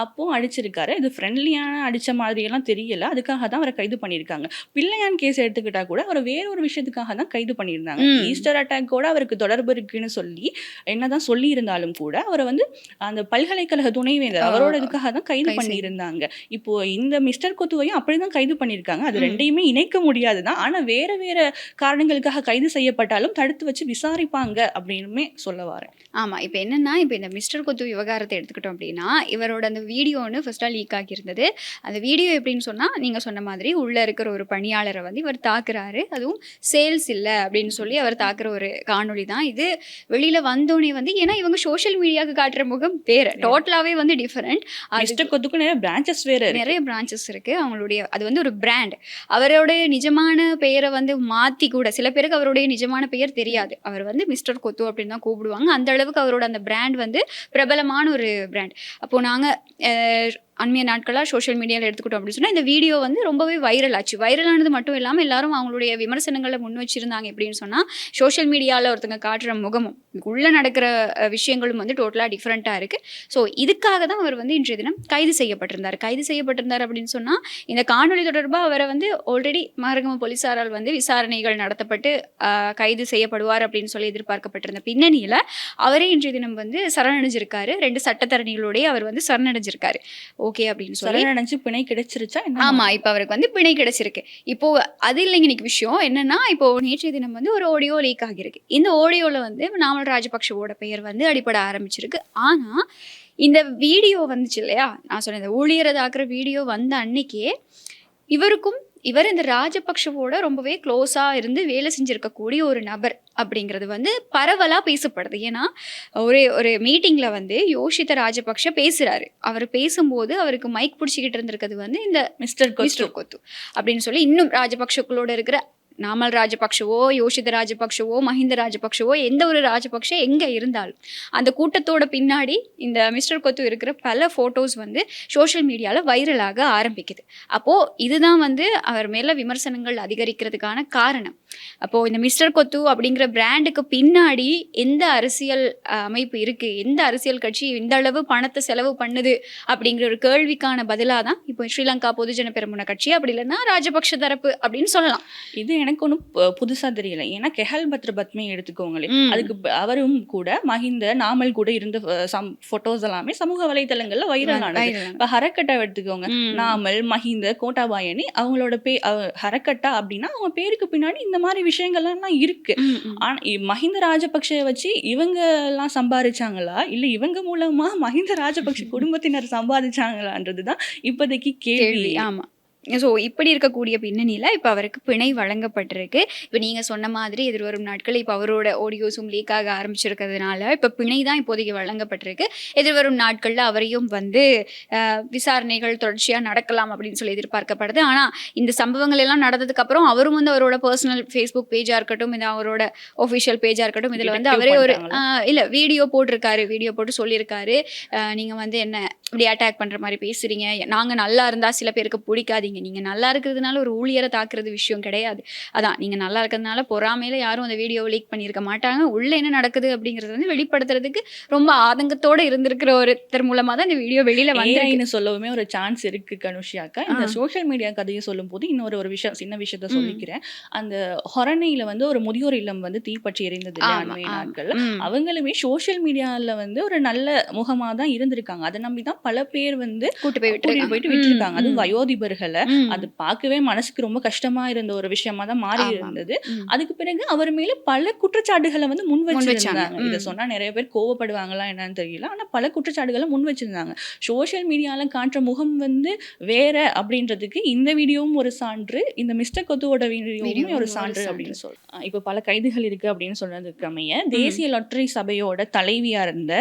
அப்போ அடிச்சிருக்காரு. இது ஃப்ரெண்ட்லி மில்லியான அடிச்ச மாதிரி எல்லாம் தெரியல. அதுக்காக தான் அவரை கைது பண்ணியிருக்காங்க. பிள்ளையான் கேஸ் எடுத்துக்கிட்டா கூட அவரை வேற ஒரு விஷயத்துக்காக தான் கைது பண்ணியிருந்தாங்க. ஈஸ்டர் அட்டாக்கோட அவருக்கு தொடர்பு இருக்குன்னு சொல்லி என்னதான் சொல்லி இருந்தாலும் கூட அவரை வந்து அந்த பல்கலைக்கழக துணைவேந்தர் அவரோட இதுக்காக தான் கைது பண்ணியிருந்தாங்க. இப்போ இந்த மிஸ்டர் கொத்துவையும் அப்படிதான் கைது பண்ணியிருக்காங்க. அது ரெண்டையுமே இணைக்க முடியாதுதான். ஆனா வேற வேற காரணங்களுக்காக கைது செய்யப்பட்டாலும் தடுத்து வச்சு விசாரிப்பாங்க அப்படின்னு சொல்ல வரேன். ஆமா, இப்போ என்னன்னா, இப்போ இந்த மிஸ்டர் கொத்து விவகாரத்தை எடுத்துக்கிட்டோம் அப்படின்னா, இவரோட அந்த வீடியோன்னு ஃபர்ஸ்ட்டாக லீக் ஆகியிருந்தது. அந்த வீடியோ எப்படின்னு சொன்னால், நீங்கள் சொன்ன மாதிரி உள்ளே இருக்கிற ஒரு பணியாளரை வந்து இவர் தாக்குறாரு. அதுவும் சேல்ஸ் இல்லை அப்படின்னு சொல்லி அவர் தாக்குற ஒரு காணொளி தான் இது. வெளியில் வந்தோடனே வந்து ஏன்னா இவங்க சோஷியல் மீடியாவுக்கு காட்டுற முகம் வேறு, டோட்டலாகவே வந்து டிஃபரெண்ட். மிஸ்டர் கொத்துக்கு நிறைய பிரான்ச்சஸ் வேறு, நிறைய பிரான்ச்சஸ் இருக்குது அவங்களுடைய. அது வந்து ஒரு பிராண்ட். அவருடைய நிஜமான பெயரை வந்து மாற்றி கூட சில பேருக்கு அவருடைய நிஜமான பெயர் தெரியாது. அவர் வந்து மிஸ்டர் கொத்து அப்படின்னு தான் கூப்பிடுவாங்க. அந்த அளவுக்கு அவரோட அந்த பிராண்ட் வந்து பிரபலமான ஒரு பிராண்ட். அப்போது நாங்கள் அண்மைய நாட்களாக சோஷியல் மீடியாவில் எடுத்துக்கிட்டோம் அப்படின்னு சொன்னால் இந்த வீடியோ வந்து ரொம்பவே வைரல் ஆச்சு. வைரலானது மட்டும் இல்லாமல் எல்லாரும் அவங்களுடைய விமர்சனங்களை முன் வச்சுருந்தாங்க. எப்படின்னு சொன்னால், சோஷியல் மீடியாவில் ஒருத்தங்க காட்டுற முகமும் உள்ளே நடக்கிற விஷயங்களும் வந்து டோட்டலாக டிஃப்ரெண்ட்டாக இருக்குது. ஸோ இதுக்காக தான் அவர் வந்து இன்றைய தினம் கைது செய்யப்பட்டிருந்தார் அப்படின்னு சொன்னால், இந்த காணொலி தொடர்பாக அவரை வந்து ஆல்ரெடி மஹரகம போலீஸாரால் வந்து விசாரணைகள் நடத்தப்பட்டு கைது செய்யப்படுவார் அப்படின்னு சொல்லி எதிர்பார்க்கப்பட்டிருந்த பின்னணியில் அவரே இன்றைய தினம் வந்து சரணடைஞ்சிருக்காரு. 2 சட்டத்தரணிகளோடய அவர் வந்து சரணடைஞ்சிருக்காரு. ஓகே அப்படின்னு சொல்லி நினைச்சு பிணை கிடைச்சிருச்சா? ஆமா, இப்போ அவருக்கு வந்து பிணை கிடைச்சிருக்கு. இப்போ அது இல்லைங்க இன்னைக்கு விஷயம் என்னன்னா, இப்போ நேற்றைய தினம் வந்து ஒரு ஆடியோ லீக் ஆகியிருக்கு. இந்த ஆடியோவில் வந்து நாமல் ராஜபக்ஷவோட பெயர் வந்து அடிபட ஆரம்பிச்சிருக்கு. ஆனா இந்த வீடியோ வந்துச்சு இல்லையா, நான் சொன்னேன் இந்த ஊழியரை தாக்குற வீடியோ வந்த அன்னைக்கே இவர் இந்த ராஜபக்ஷவோட ரொம்பவே க்ளோஸாக இருந்து வேலை செஞ்சுருக்கக்கூடிய ஒரு நபர் அப்படிங்கிறது வந்து பரவலாக பேசப்படுது. ஏன்னா ஒரு மீட்டிங்கில் வந்து யோஷித ராஜபக்ஷ பேசுகிறாரு. அவர் பேசும்போது அவருக்கு மைக் பிடிச்சிக்கிட்டு இருந்திருக்கிறது வந்து இந்த மிஸ்டர் கொத்து அப்படின்னு சொல்லி, இன்னும் ராஜபக்ஷக்களோட இருக்கிற நாமல் ராஜபக்ஷவோ, யோஷித ராஜபக்ஷவோ, மஹிந்த ராஜபக்ஷவோ, எந்த ஒரு ராஜபக்ஷ எங்கே இருந்தாலும் அந்த கூட்டத்தோட பின்னாடி இந்த மிஸ்டர் கொத்து இருக்கிற பல ஃபோட்டோஸ் வந்து சோஷியல் மீடியாவில் வைரலாக ஆரம்பிக்குது. அப்போது இதுதான் வந்து அவர் மேலே விமர்சனங்கள் அதிகரிக்கிறதுக்கான காரணம். அப்போது இந்த மிஸ்டர் கொத்து அப்படிங்கிற பிராண்டுக்கு பின்னாடி எந்த அரசியல் அமைப்பு இருக்குது, எந்த அரசியல் கட்சி இந்த அளவு பணத்தை செலவு பண்ணுது அப்படிங்கிற ஒரு கேள்விக்கான பதிலாக தான் இப்போ ஸ்ரீலங்கா பொதுஜன பெரமுன கட்சி, அப்படி இல்லைன்னா ராஜபக்ஷ தரப்பு அப்படின்னு சொல்லலாம். இது எனக்கு ஒன்றும் புதுசாக தெரியல. ஏன்னா கெஹல் பத்ர பத்மே எடுத்துக்கோங்களே, அதுக்கு அவரும் கூட மஹிந்த நாமல் கூட இருந்த ஃபோட்டோஸ் எல்லாமே சமூக வலைதளங்கள்ல வைரலானது. இப்போ ஹரக்கட்டா எடுத்துக்கோங்க, நாமல், மஹிந்த, கோட்டாபாயனி அவங்களோட ஹரக்கட்டா அப்படின்னா அவங்க பேருக்கு பின்னாடி இந்த மாதிரி விஷயங்கள்லாம் இருக்கு. ஆனா மஹிந்த ராஜபக்ஷ வச்சு இவங்க எல்லாம் சம்பாதிச்சாங்களா இல்ல இவங்க மூலமா மஹிந்த ராஜபக்ஷ குடும்பத்தினர் சம்பாதிச்சாங்களான்றதுதான் இப்போதைக்கு கேள்வி. ஆமா, ஸோ இப்படி இருக்கக்கூடிய பின்னணியில் இப்போ அவருக்கு பிணை வழங்கப்பட்டிருக்கு. இப்போ நீங்கள் சொன்ன மாதிரி எதிர்வரும் நாட்கள் இப்போ அவரோட ஆடியோஸும் லீக் ஆக ஆரம்பிச்சிருக்கிறதுனால இப்போ பிணை தான் இப்போதைக்கு வழங்கப்பட்டிருக்கு. எதிர்வரும் நாட்களில் அவரையும் வந்து விசாரணைகள் தொடர்ச்சியாக நடக்கலாம் அப்படின்னு சொல்லி எதிர்பார்க்கப்படுது. ஆனால் இந்த சம்பவங்கள் எல்லாம் நடந்ததுக்கப்புறம் அவரும் வந்து அவரோட பர்சனல் ஃபேஸ்புக் பேஜாக இருக்கட்டும், இது அவரோட ஒஃபிஷியல் பேஜாக இருக்கட்டும், இதில் வந்து அவரே ஒரு வீடியோ போட்டு சொல்லியிருக்காரு, நீங்கள் வந்து என்ன இப்படி அட்டாக் பண்ணுற மாதிரி பேசுகிறீங்க, நாங்கள் நல்லா இருந்தால் சில பேருக்கு பிடிக்காதீங்க, நீங்கள் நல்லா இருக்கிறதுனால ஒரு ஊழியரை தாக்குறது விஷயம் கிடையாது, அதான் நீங்கள் நல்லா இருக்கிறதுனால பொறாமையில யாரும் அந்த வீடியோவை லீக் பண்ணியிருக்க மாட்டாங்க, உள்ளே என்ன நடக்குது அப்படிங்கிறது வந்து வெளிப்படுத்துறதுக்கு ரொம்ப ஆதங்கத்தோடு இருந்திருக்கிற ஒருத்தர் மூலமாக தான் இந்த வீடியோ வெளியில் வந்து சொல்லவுமே ஒரு சான்ஸ் இருக்கு கனுஷியாக்கா. இந்த சோஷியல் மீடியா கதையை சொல்லும் போது இன்னொரு விஷயம், சின்ன விஷயத்த சொல்லிக்கிறேன். அந்த ஹொரணையில வந்து ஒரு முதியோர் இல்லம் வந்து தீப்பற்றி எரிந்தது அண்மைய நாட்கள். அவங்களுமே சோஷியல் மீடியால வந்து ஒரு நல்ல முகமாக தான் இருந்திருக்காங்க. அதை நம்பி தான் பல பேர் வந்து கூட்டு போயிட்டு விட்டுருக்காங்க. அது வயோதிபர்களை அது பார்க்கவே மனசுக்கு ரொம்ப கஷ்டமா இருந்த ஒரு விஷயமா தான் மாறி இருந்தது. அதுக்கு பிறகு அவர் மேல பல குற்றச்சாட்டுகளை வந்து முன் வச்சிருந்தாங்க. இதை சொன்னா நிறைய பேர் கோவப்படுவாங்களா என்னன்னு தெரியல, ஆனா பல குற்றச்சாட்டுகளை முன் வச்சிருந்தாங்க. சோஷியல் மீடியால காட்டுற முகம் வந்து வேற அப்படின்றதுக்கு இந்த வீடியோவும் ஒரு சான்று, இந்த மிஸ்டர் கொத்துவோட வீடியோவும் ஒரு சான்று அப்படின்னு சொல்லலாம். இப்போ பல கைதுகள் இருக்கு அப்படின்னு சொன்னதுக்கு அமைய தேசிய லாட்டரி சபையோட தலைவியா இருந்த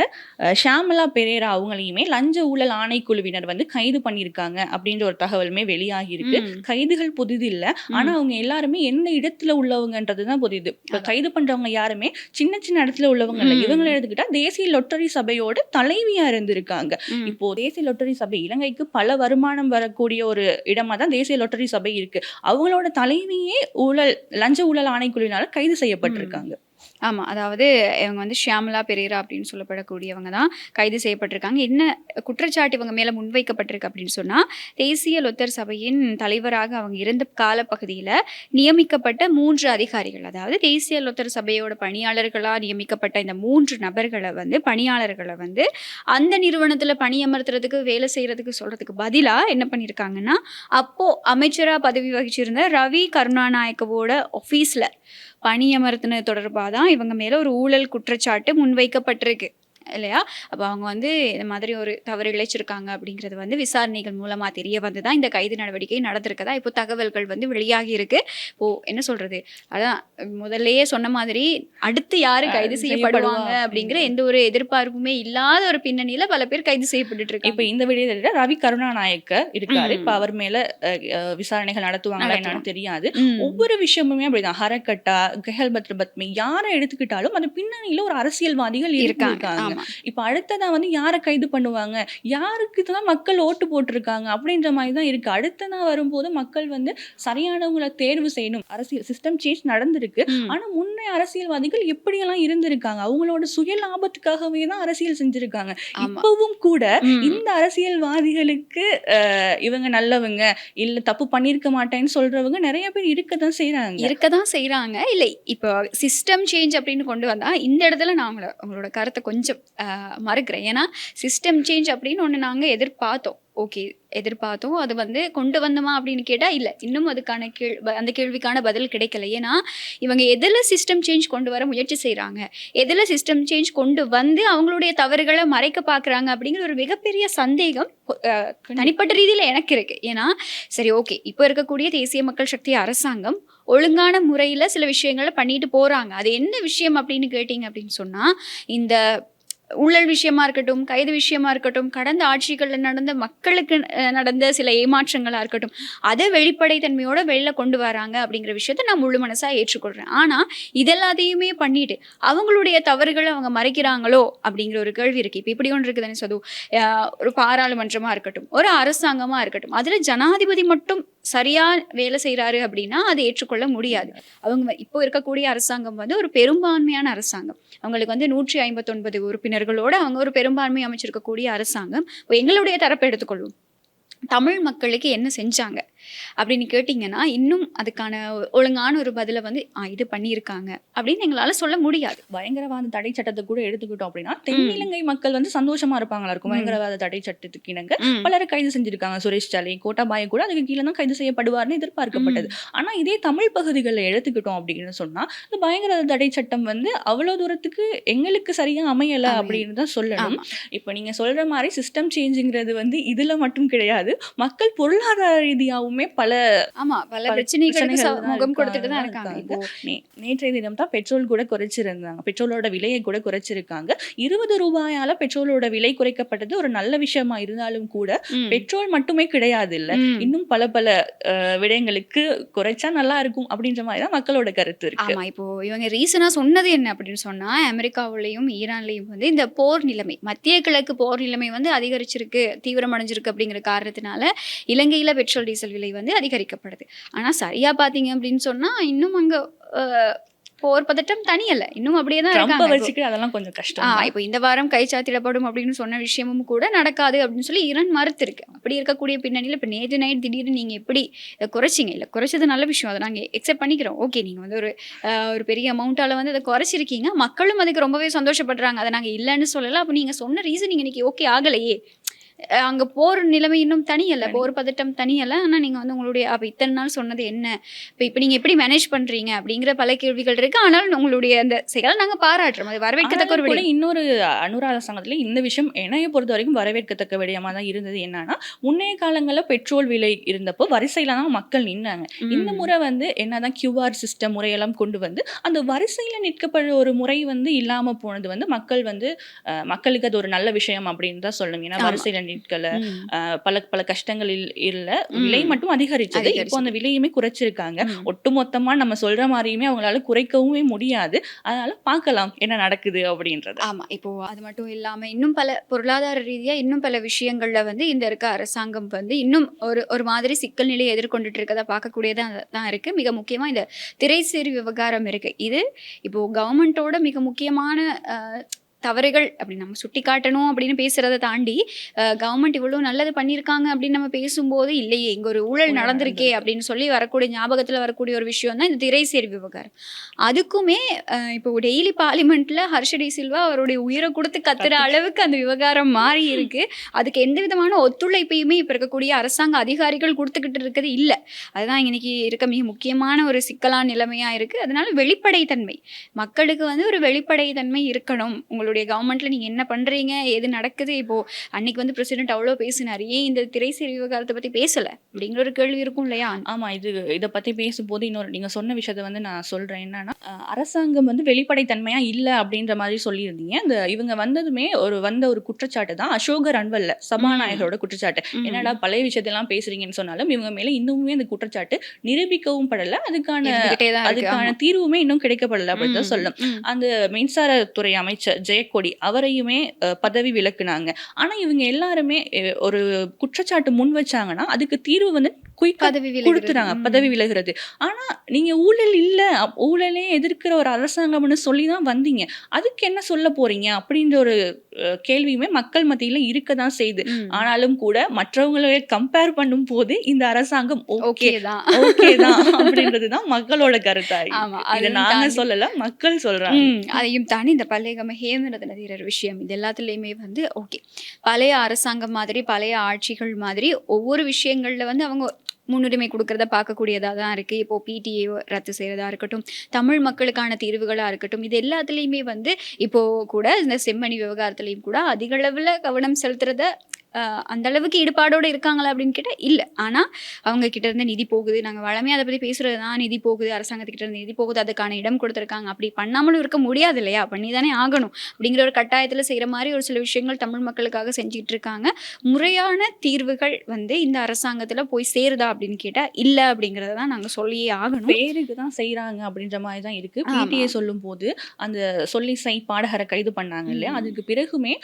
ஷாமலா பெரேரா அவங்களையுமே லஞ்ச ஊழல் ஆணைக்குழுவினர் வந்து கைது பண்ணியிருக்காங்க அப்படின்ற ஒரு தகவலுமே வெளியாகி இருக்கு. கைதுகள் புதிது இல்ல, ஆனா அவங்க எல்லாருமே எந்த இடத்துல உள்ளவங்கன்றதுதான் புதிது. இப்ப கைது பண்றவங்க யாருமே சின்ன சின்ன இடத்துல உள்ளவங்க இல்ல. இவங்களை எடுத்துக்கிட்டா தேசிய லொட்டரி சபையோட தலைவியா இருந்திருக்காங்க. இப்போ தேசிய லொட்டரி சபை இலங்கைக்கு பல வருமானம் வரக்கூடிய ஒரு இடமா தான் தேசிய லொட்டரி சபை இருக்கு. அவங்களோட தலைவியே லஞ்ச ஊழல் ஆணைக்குழுவினால கைது செய்யப்பட்டிருக்காங்க. ஆமா. அதாவது இவங்க வந்து ஷியாமளா பெரேரா அப்படின்னு சொல்லப்படக்கூடியவங்க தான் கைது செய்யப்பட்டிருக்காங்க. என்ன குற்றச்சாட்டு இவங்க மேல முன்வைக்கப்பட்டிருக்கு அப்படின்னு சொன்னா, தேசிய லொத்தர் சபையின் தலைவராக அவங்க இருந்த காலப்பகுதியில நியமிக்கப்பட்ட 3 அதிகாரிகள், அதாவது தேசிய லொத்தர் சபையோட பணியாளர்களா நியமிக்கப்பட்ட இந்த 3 நபர்கள வந்து பணியாளர்கள வந்து அந்த நிறுவனத்துல பணியமர்த்துறதுக்கு, வேலை செய்றதுக்கு சொல்றதுக்கு பதிலா என்ன பண்ணியிருக்காங்கன்னா, அப்போ அமைச்சரா பதவி வகிச்சிருந்த ரவி கருணாநாயக்கவோட ஆஃபீஸ்ல பணியமர்த்தினது தொடர்பா தான் இவங்க மேல ஒரு ஊழல் குற்றச்சாட்டு முன்வைக்கப்பட்டிருக்கு. இல்லையா? அப்ப அவங்க வந்து இந்த மாதிரி ஒரு தவறு இழைச்சிருக்காங்க அப்படிங்கிறது வந்து விசாரணைகள் மூலமா தெரிய வந்து தான் இந்த கைது நடவடிக்கை நடந்திருக்கதா இப்போ தகவல்கள் வந்து வெளியாகி இருக்கு. இப்போ என்ன சொல்றது? அதான் முதல்லயே சொன்ன மாதிரி அடுத்து யாரு கைது செய்யப்படுவாங்க அப்படிங்கிற எந்த ஒரு எதிர்பார்ப்புமே இல்லாத ஒரு பின்னணியில பல பேர் கைது செய்யப்பட்டுட்டு இப்ப இருக்காங்க. இந்த விடயத்துல ரவி கருணாநாயக்க இருக்காரு. இப்ப அவர் மேல விசாரணைகள் நடத்துவாங்களா என்னன்னு தெரியாது. ஒவ்வொரு விஷயமுமே அப்படிதான். ஹரக்கட்டா, கெஹல்பத்ர பத்மி யாரை எடுத்துக்கிட்டாலும் அந்த பின்னணியில ஒரு அரசியல்வாதிகள் இருக்காங்க. இப்ப அடுத்ததா வந்து யாரை கைது பண்ணுவாங்க, யாருக்கு தான் மக்கள் ஓட்டு போட்டிருக்காங்க அப்படின்ற மாதிரி தான் இருக்கு. அடுத்ததா வரும்போது மக்கள் வந்து சரியானவங்களை தேர்வு செய்யணும். அரசியல் சிஸ்டம் சேஞ்ச் நடந்திருக்கு. ஆனா முன்னைய அரசியல்வாதிகள் எப்படியெல்லாம் இருந்திருக்காங்க, அவங்களோட சுய லாபத்துக்காகவே தான் அரசியல் செஞ்சிருக்காங்க. இப்பவும் கூட இந்த அரசியல்வாதிகளுக்கு இவங்க நல்லவங்க, இல்ல தப்பு பண்ணிருக்க மாட்டேன்னு சொல்றவங்க நிறைய பேர் இருக்கதான் செய்யறாங்க. இல்லை, இப்போ சிஸ்டம் சேஞ்ச் அப்படின்னு கொண்டு வந்தா இந்த இடத்துல நான் உங்களோட கருத்தை கொஞ்சம் மறுக்கிறேன். ஏன்னா சிஸ்டம் சேஞ்ச் அப்படின்னு ஒன்று நாங்கள் எதிர்பார்த்தோம். அது வந்து கொண்டு வந்தோமா அப்படின்னு கேட்டால் இல்லை, இன்னும் அதுக்கான அந்த கேள்விக்கான பதில் கிடைக்கல. ஏன்னா இவங்க எதில் சிஸ்டம் சேஞ்ச் கொண்டு வர முயற்சி செய்கிறாங்க, எதில் சிஸ்டம் சேஞ்ச் கொண்டு வந்து அவங்களுடைய தவறுகளை மறைக்க பார்க்குறாங்க அப்படிங்கிற ஒரு மிகப்பெரிய சந்தேகம் தனிப்பட்ட ரீதியில் எனக்கு இருக்குது. ஏன்னா சரி, ஓகே, இப்போ இருக்கக்கூடிய தேசிய மக்கள் சக்தி அரசாங்கம் ஒழுங்கான முறையில் சில விஷயங்களை பண்ணிட்டு போகிறாங்க. அது என்ன விஷயம் அப்படின்னு கேட்டிங்க அப்படின்னு சொன்னால், இந்த ஊழல் விஷயமா இருக்கட்டும், கைது விஷயமா இருக்கட்டும், கடந்த ஆட்சிகளில் நடந்த மக்களுக்கு நடந்த சில ஏமாற்றங்களாக இருக்கட்டும், அதை வெளிப்படைத்தன்மையோட வெளில கொண்டு வராங்க அப்படிங்கிற விஷயத்த நான் முழு மனசாக ஏற்றுக்கொள்கிறேன். ஆனால் இதெல்லாத்தையுமே பண்ணிட்டு அவங்களுடைய தவறுகளை அவங்க மறைக்கிறாங்களோ அப்படிங்கிற ஒரு கேள்வி இருக்குது. இப்போ இப்படி ஒன்று இருக்குதுன்னு சது, ஒரு பாராளுமன்றமாக இருக்கட்டும், ஒரு அரசாங்கமாக இருக்கட்டும், அதில் ஜனாதிபதி மட்டும் சரியாக வேலை செய்கிறாரு அப்படின்னா அதை ஏற்றுக்கொள்ள முடியாது. அவங்க இப்போ இருக்கக்கூடிய அரசாங்கம் வந்து ஒரு பெரும்பான்மையான அரசாங்கம். அவங்களுக்கு வந்து 159 உறுப்பினர்களோட அவங்க ஒரு பெரும்பான்மை அமைச்சிருக்கக்கூடிய அரசாங்கம். எங்களுடைய தரப்பை எடுத்துக்கொள்வோம். தமிழ் மக்களுக்கு என்ன செஞ்சாங்க அப்படின்னு கேட்டிங்கன்னா, இன்னும் அதுக்கான ஒழுங்கான ஒரு பதிலை வந்து இது பண்ணியிருக்காங்க அப்படின்னு எங்களால் சொல்ல முடியாது. பயங்கரவாத தடை சட்டத்தை கூட எடுத்துக்கிட்டோம் அப்படின்னா, தென்னிலங்கை மக்கள் வந்து சந்தோஷமா இருப்பாங்களா இருக்கும். பயங்கரவாத தடை சட்டத்துக்கு இணங்க பலரை கைது செஞ்சிருக்காங்க. சுரேஷ் சாலை, கோட்டாபாய கூட அதுக்கு கீழே தான் கைது செய்யப்படுவார்னு எதிர்பார்க்கப்பட்டது. ஆனா இதே தமிழ் பகுதிகளில் எடுத்துக்கிட்டோம் அப்படின்னு சொன்னா, இந்த பயங்கரவாத தடை சட்டம் வந்து அவ்வளவு தூரத்துக்கு எங்களுக்கு சரியா அமையல அப்படின்னு தான் சொல்லணும். இப்ப நீங்க சொல்ற மாதிரி சிஸ்டம் சேஞ்சுங்கிறது வந்து இதுல மட்டும் கிடையாது. மக்கள் பொருளாதார ரீதியாவுமே பல பிரச்சனைகளுக்கு முகம் கொடுத்துட்டு தான் இருக்காங்க. நேற்றைய தினம் தான் பெட்ரோல் கூட குறைச்சிருந்தாங்க. பெட்ரோலோட விலையை கூட குறைச்சிருக்காங்க. 20 ரூபாயால பெட்ரோலோட விலை குறைக்கப்பட்டது ஒரு நல்ல விஷயமா இருந்தாலும் கூட பெட்ரோல் மட்டுமே கிடையாது இல்ல, இன்னும் பல பல விடயங்களுக்கு குறைச்சா நல்லா இருக்கும் அப்படின்ற மாதிரி தான் மக்களோட கருத்து இருக்கு. ஆமா, இப்போ இவங்க ரீசனா சொன்னது என்ன அப்படின்னு சொன்னா, அமெரிக்காவிலையும் ஈரான்லையும் வந்து இந்த போர் நிலைமை, மத்திய கிழக்கு போர் நிலைமை வந்து அதிகரிச்சிருக்கு, தீவிரமடைஞ்சிருக்கு அப்படிங்கிற காரணத்தினால இலங்கையில பெட்ரோல் டீசல் விலை வந்து அதிகரிக்கப்படுது. ஆனா சரியா பாத்தீங்க அப்படின்னு சொன்னா இன்னும் அங்க போர் பதட்டம் தனியல்ல, இன்னும் அப்படியே தான் இருக்காங்க. அதெல்லாம் கொஞ்சம் கஷ்டம். இப்போ இந்த வாரம் கைச்சாத்திடப்படும் அப்படின்னு சொன்ன விஷயமும் கூட நடக்காது அப்படின்னு சொல்லி ஈரான் மறுத்திருக்கு. அப்படி இருக்கக்கூடிய பின்னணியில் இப்போ நேற்று நைட் திடீர்னு நீங்க எப்படி குறைச்சிங்க, இல்லை குறைச்சது நல்ல விஷயம், அதை நாங்கள் எக்ஸெப்ட் பண்ணிக்கிறோம். ஓகே, நீங்க வந்து ஒரு பெரிய அமௌண்ட்டால வந்து அதை குறைச்சிருக்கீங்க, மக்களும் அதுக்கு ரொம்பவே சந்தோஷப்படுறாங்க, அதை நாங்கள் இல்லைன்னு சொல்லலை. அப்போ நீங்க சொன்ன ரீசன் இன்னைக்கு ஓகே ஆகலையே, அங்கே போர் நிலைமை இன்னும் தனியல்ல, போர் பதட்டம் தனியல்ல. ஆனால் நீங்கள் வந்து உங்களுடைய அப்போ இத்தனை நாள் சொன்னது என்ன, இப்போ நீங்கள் எப்படி மேனேஜ் பண்ணுறீங்க அப்படிங்கிற பல கேள்விகள் இருக்குது. ஆனால் உங்களுடைய அந்த செயலை நாங்கள் பாராட்டுறோம், அது வரவேற்கத்தக்க ஒரு விடயம். இன்னொரு அனுராத சங்கத்தில் இந்த விஷயம் என்னையை பொறுத்த வரைக்கும் வரவேற்கத்தக்க விடயமாக தான் இருந்தது. என்னன்னா, முன்னைய காலங்களில் பெட்ரோல் விலை இருந்தப்போ வரிசையில் தான் மக்கள் நின்னாங்க. இந்த முறை வந்து என்னதான் QR சிஸ்டம் முறையெல்லாம் கொண்டு வந்து அந்த வரிசையில் நிற்கப்படுற ஒரு முறை வந்து இல்லாமல் போனது வந்து மக்களுக்கு அது ஒரு நல்ல விஷயம் அப்படின்னு தான் சொல்லணும். ஏன்னா வரிசையில் யூனிட்களை பல பல கஷ்டங்களில் இல்ல விலை மட்டும் அதிகரிச்சது. இப்போ அந்த விலையுமே குறைச்சிருக்காங்க. ஒட்டுமொத்தமா நம்ம சொல்ற மாதிரியுமே அவங்களால குறைக்கவுமே முடியாது. அதனால பார்க்கலாம் என்ன நடக்குது அப்படின்றது. ஆமா, இப்போ அது மட்டும் இல்லாம இன்னும் பல பொருளாதார ரீதியா இன்னும் பல விஷயங்கள்ல வந்து இந்த இருக்க அரசாங்கம் வந்து இன்னும் ஒரு மாதிரி சிக்கல் நிலையை எதிர்கொண்டுட்டு இருக்கதா பார்க்கக்கூடியதா தான் இருக்கு. மிக முக்கியமா இந்த திரைசேரி விவகாரம் இருக்கு. இது இப்போ கவர்மெண்டோட மிக முக்கியமான தவறுகள் அப்படி நம்ம சுட்டி காட்டணும் அப்படின்னு பேசுறதை தாண்டி கவர்மெண்ட் இவ்வளோ நல்லது பண்ணியிருக்காங்க அப்படின்னு நம்ம பேசும்போது இல்லையே இங்கே ஒரு ஊழல் நடந்திருக்கே அப்படின்னு சொல்லி வரக்கூடிய ஞாபகத்தில் வரக்கூடிய ஒரு விஷயம் தான் இந்த திரைசேரி விவகாரம். அதுக்குமே இப்போ டெய்லி பார்லிமெண்ட்ல ஹர்ஷ டி சில்வா அவருடைய உயிரை கொடுத்து கத்துற அளவுக்கு அந்த விவகாரம் மாறி இருக்கு. அதுக்கு எந்த விதமான ஒத்துழைப்பையுமே இப்போ இருக்கக்கூடிய அரசாங்க அதிகாரிகள் கொடுத்துக்கிட்டு இருக்கிறது இல்லை. அதுதான் இன்னைக்கு இருக்க மிக முக்கியமான ஒரு சிக்கலான நிலைமையா இருக்கு. அதனால வெளிப்படைத்தன்மை, மக்களுக்கு வந்து ஒரு வெளிப்படைத்தன்மை இருக்கணும். உங்களுடைய கவர்மெண்ட்ல நீங்க என்ன பண்றீங்க, எது நடக்குது, இப்போ அன்னைக்கு வந்து பிரசிடென்ட் அவ்வளோ பேசினாரு, ஏன் இந்த திரைசேரி விவகாரத்தை பத்தி பேசல அப்படிங்கிற ஒரு கேள்வி இருக்கும் இல்லையா? ஆமா, இதை பத்தி பேசும்போது இன்னொரு நீங்க சொன்ன விஷயத்த வந்து நான் சொல்றேன். என்னன்னா அரசாங்கம் வந்து வெளிப்படைத்தன்மையா இல்லை அப்படின்ற மாதிரி சொல்லியிருந்தீங்க. இவங்க வந்ததுமே ஒரு குற்றச்சாட்டு தான் அசோக ரன்வல்ல சபாநாயகரோட குற்றச்சாட்டு. என்னடா பழைய விஷயத்தெல்லாம் பேசுறீங்கன்னு சொன்னாலும் இவங்க மேல இன்னுமே அந்த குற்றச்சாட்டு நிரூபிக்கவும் படல, அதுக்கான தீர்வுமே இன்னும் கிடைக்கப்படல அப்படிதான் சொல்லும். அந்த மின்சாரத்துறை அமைச்சர் ஜெயக்கொடி அவரையுமே பதவி விலக்குனாங்க. ஆனா இவங்க எல்லாருமே ஒரு குற்றச்சாட்டு முன் வச்சாங்கன்னா அதுக்கு தீர்வு வந்து கொடுத்துறாங்க, பதவி விலகுறது. ஆனா நீங்க ஊழல் இல்ல, ஊழலே எதிர்க்கிற ஒரு அரசாங்கம்னு சொல்லிதான் வந்தீங்க, அதுக்கு என்ன சொல்ல போறீங்க அப்படின்ற ஒரு கேள்வியுமே மக்கள் மத்தியில இருக்கதான் செய்யுது. ஆனாலும் கூட மற்றவங்களை கம்பேர் பண்ணும் போது இந்த அரசாங்கம் ஓகேதான் அப்படின்றதுதான் மக்களோட கருத்தா. இதை நாங்க சொல்லல, மக்கள் சொல்றாங்க. அதையும் தாண்டி இந்த பழைய ஹேமரத்ன தீரர் விஷயம், இது எல்லாத்துலயுமே வந்து ஓகே, பழைய அரசாங்கம் மாதிரி பழைய ஆட்சிகள் மாதிரி ஒவ்வொரு விஷயங்கள்ல வந்து அவங்க முன்னுரிமை கொடுக்கறத பார்க்கக்கூடியதாக தான் இருக்குது. இப்போது பிடிஏ ரத்து செய்கிறதா இருக்கட்டும், தமிழ் மக்களுக்கான தீர்வுகளாக இருக்கட்டும், இது எல்லாத்துலேயுமே வந்து இப்போது கூட இந்த செம்மணி விவகாரத்துலேயும் கூட அதிக அளவில் கவனம் செலுத்துறத அந்த அளவுக்கு ஈடுபாடோடு இருக்காங்களா அப்படின்னு கேட்டால் இல்லை. ஆனால் அவங்க கிட்ட இருந்து நிதி போகுது, நாங்கள் வளமே அதை பற்றி பேசுகிறது தான், நிதி போகுது, அரசாங்கத்துக்கிட்ட இருந்து நிதி போகுது, அதுக்கான இடம் கொடுத்துருக்காங்க. அப்படி பண்ணாமலும் இருக்க முடியாது இல்லையா, பண்ணி தானே ஆகணும் அப்படிங்கிற ஒரு கட்டாயத்தில் செய்கிற மாதிரி ஒரு சில விஷயங்கள் தமிழ் மக்களுக்காக செஞ்சுக்கிட்டு இருக்காங்க. முறையான தீர்வுகள் வந்து இந்த அரசாங்கத்தில் போய் சேருதா அப்படின்னு கேட்டால் இல்லை அப்படிங்கிறத தான் நாங்கள் சொல்லியே ஆகணும். பேருக்கு தான் செய்கிறாங்க அப்படின்ற மாதிரி தான் இருக்குது. பிடிஏ சொல்லும் போது அந்த சொல்லிசை பாடகரை கைது பண்ணாங்க இல்லையா, அதுக்கு பிறகுமே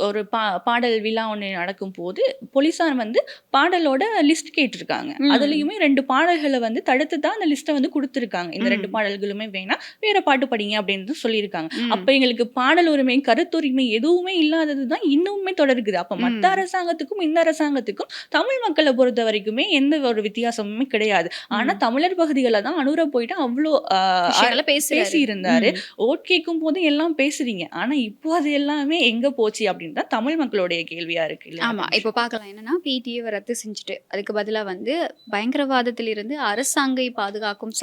ஒரு பாடல் விழா ஒன்று நடக்கும் போது போலீஸார் வந்து பாடலோட லிஸ்ட் கேட்டிருக்காங்க. அதுலயுமே 2 பாடல்களை வந்து தடுத்து தான் அந்த லிஸ்ட்டை வந்து கொடுத்துருக்காங்க. இந்த 2 பாடல்களுமே வேணா வேற பாட்டு படிங்க அப்படின்னு சொல்லியிருக்காங்க. அப்ப எங்களுக்கு பாடல் உரிமை, கருத்துரிமை எதுவுமே இல்லாததுதான் இன்னுமே தொடருக்குது. அப்ப மற்ற அரசாங்கத்துக்கும் இந்த அரசாங்கத்துக்கும் தமிழ் மக்களை பொறுத்த வரைக்குமே எந்த ஒரு வித்தியாசமுமே கிடையாது. ஆனா தமிழர் பகுதிகளை தான் அனுர போயிட்டு அவ்வளோ பேசி இருந்தாரு. ஓட் கேட்கும் போது எல்லாம் பேசுறீங்க, ஆனா இப்போ அது எல்லாமே எங்க போச்சு அப்படின்னு தான் தமிழ் மக்களுடைய கேள்வியா இருக்கு. ஆமா, இப்போ பார்க்கலாம் என்னன்னா பிடிஏ ரத்து செஞ்சுட்டு அதுக்கு பதிலா வந்து பயங்கரவாதத்திலிருந்து அரசாங்கத்தை பாதுகாக்கும்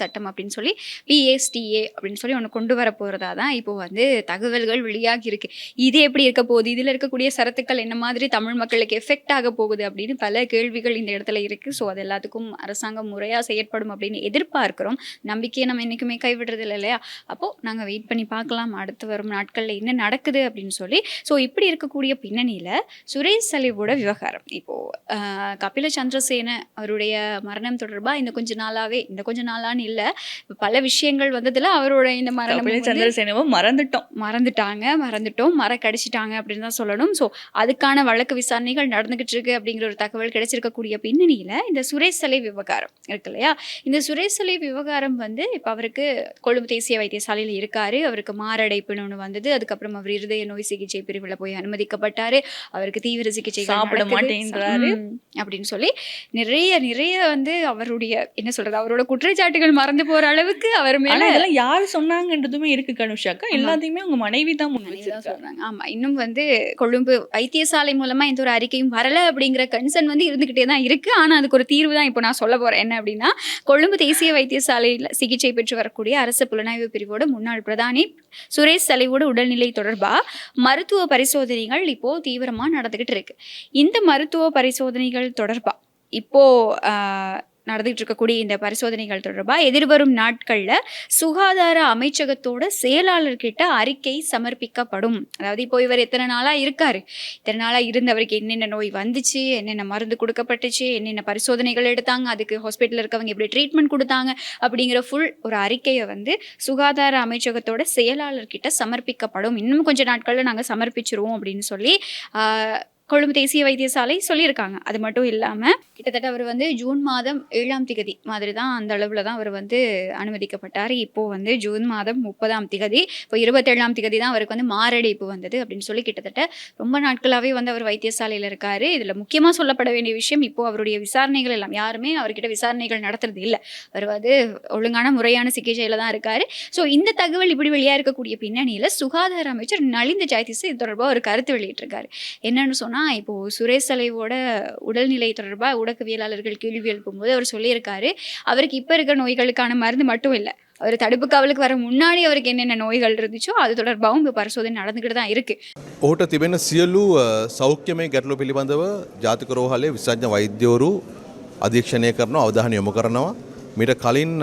சட்டம் அப்படின்னு சொல்லி PSTA அப்படின்னு சொல்லி ஒன்று கொண்டு வர போறதா தான் இப்போ வந்து தகவல்கள் வெளியாகி இருக்கு. இது எப்படி இருக்க போகுது, இதுல இருக்கக்கூடிய சரத்துக்கள் என்ன மாதிரி தமிழ் மக்களுக்கு எஃபெக்ட் ஆக போகுது அப்படின்னு பல கேள்விகள் இந்த இடத்துல இருக்கு. ஸோ அது எல்லாத்துக்கும் அரசாங்கம் முறையா செயற்படும் அப்படின்னு எதிர்பார்க்கிறோம். நம்பிக்கையை நம்ம என்னைக்குமே கைவிடுறது இல்லை இல்லையா. அப்போ நாங்க வெயிட் பண்ணி பார்க்கலாம் அடுத்து வரும் நாட்கள்ல என்ன நடக்குது அப்படின்னு சொல்லி. ஸோ இப்படி இருக்கக்கூடிய பின்னணியில் சுரேஷ் சலீவோட விவகாரம், இப்போது கபில சந்திரசேன அவருடைய மரணம் தொடர்பாக இந்த கொஞ்ச நாளான்னு இல்லை, பல விஷயங்கள் வந்ததில் அவரோட இந்த மரணம் சந்திரசேனவும் மறந்துட்டோம் மறக்கடிச்சிட்டாங்க அப்படின்னு தான் சொல்லணும். ஸோ அதுக்கான வழக்கு விசாரணைகள் நடந்துகிட்டு இருக்கு அப்படிங்கிற ஒரு தகவல் கிடைச்சிருக்கக்கூடிய பின்னணியில் இந்த சுரேஷ் சலீவ் விவகாரம் இருக்கு இல்லையா. இந்த சுரேஷ் சலீவ் விவகாரம் வந்து இப்போ அவருக்கு கொழும்பு தேசிய வைத்தியசாலையில் இருக்காரு. அவருக்கு மாரடைப்புன்னு ஒன்று வந்தது. அதுக்கப்புறம் அவர் இருதய நோய் சிகிச்சை பிரிவில் போய் அனுமதிக்கப்பட்டாரு. அவருக்கு தீவிர சிகிச்சை சாப்பிட மாட்டேன்றாரு அப்படின்னு சொல்லி நிறைய வந்து அவருடைய என்ன சொல்றது, அவரோட குற்றச்சாட்டுகள் மறந்து போற அளவுக்கு அவர் மேல அதெல்லாம் யாரு சொன்னாங்கன்றதுமே இருக்கு கனுஷாக்கா. எல்லாத்தையுமே உங்க மனைவி தான் சொல்றாங்க. ஆமா, இன்னும் வந்து கொழும்பு வைத்தியசாலை மூலமா எந்த ஒரு அறிக்கையும் வரல அப்படிங்கிற கன்சர்ன் வந்து இருந்துகிட்டே தான் இருக்கு. ஆனா அதுக்கு ஒரு தீர்வு தான் இப்போ நான் சொல்ல போறேன். என்ன அப்படின்னா, கொழும்பு தேசிய வைத்தியசாலையில் சிகிச்சை பெற்று வரக்கூடிய அரசு புலனாய்வு பிரிவோட முன்னாள் பிரதானி சுரேஷ் சலீவோட உடல்நிலை தொடர்பா மருத்துவ பரிசோதனைகள் இப்போ தீவிரமா நடந்துகிட்டு இருக்கு. இந்த மருத்துவ பரிசோதனைகள் தொடர்பா இப்போ நடந்துகிட்டு இருக்கக்கூடிய இந்த பரிசோதனைகள் தொடர்பாக எதிர்வரும் நாட்களில் சுகாதார அமைச்சகத்தோட செயலாளர்கிட்ட அறிக்கை சமர்ப்பிக்கப்படும். அதாவது இப்போ இவர் எத்தனை நாளாக இருக்காரு, இத்தனை நாளாக இருந்தவருக்கு என்னென்ன நோய் வந்துச்சு, என்னென்ன மருந்து கொடுக்கப்பட்டுச்சு, என்னென்ன பரிசோதனைகள் எடுத்தாங்க, அதுக்கு ஹாஸ்பிட்டலில் இருக்கவங்க எப்படி ட்ரீட்மெண்ட் கொடுத்தாங்க அப்படிங்கிற ஃபுல் ஒரு அறிக்கையை வந்து சுகாதார அமைச்சகத்தோட செயலாளர்கிட்ட சமர்ப்பிக்கப்படும். இன்னும் கொஞ்சம் நாட்களில் நாங்கள் சமர்ப்பிச்சிருவோம் அப்படின்னு சொல்லி கொழும்பு தேசிய வைத்தியசாலை சொல்லியிருக்காங்க. அது மட்டும் இல்லாமல் கிட்டத்தட்ட அவர் வந்து ஜூன் மாதம் 7ஆம் திகதி மாதிரி தான், அந்த அளவில் தான் அவர் வந்து அனுமதிக்கப்பட்டார். இப்போது வந்து ஜூன் மாதம் 30ஆம் திகதி, இப்போ 27ஆம் திகதி தான் அவருக்கு வந்து மாரடைப்பு வந்தது அப்படின்னு சொல்லி கிட்டத்தட்ட ரொம்ப நாட்களாகவே வந்து அவர் வைத்தியசாலையில் இருக்கார். இதில் முக்கியமாக சொல்லப்பட வேண்டிய விஷயம், இப்போது அவருடைய விசாரணைகள் எல்லாம் யாருமே அவர்கிட்ட விசாரணைகள் நடத்துறது இல்லை. அவர் வந்து ஒழுங்கான முறையான சிகிச்சையில் தான் இருக்கார். ஸோ இந்த தகவல் இப்படி வெளியாக இருக்கக்கூடிய பின்னணியில் சுகாதார அமைச்சர் நலிந்த ஜெயதிஸ் இது தொடர்பாக ஒரு கருத்து வெளியிட்டிருக்காரு. என்னன்னு சொன்னால், இப்போது சுரேஷ் சலைவோட உடல்நிலை தொடர்பாக ஊடகவியலாளர்கள் கேள்வி எழுப்பும்போது அவர் சொல்லியிருக்காரு, அவருக்கு இப்போ இருக்க நோய்களுக்கான மருந்து மட்டும் இல்லை, அவர் தடுப்பு காவலுக்கு வர முன்னாடி அவருக்கு என்னென்ன நோய்கள் இருந்துச்சோ அது தொடர்பாகவும் இப்போ பரிசோதனை நடந்துக்கிட்டு தான் இருக்குது. ඔහුට තිබෙන සියලු සෞඛ්‍යමය ගැටලු පිළිබඳව ජාතික රෝහලේ විශේෂඥ වෛද්‍යවරු අධීක්ෂණය කරනවා, අවධානය යොමු කරනවා. මීට කලින්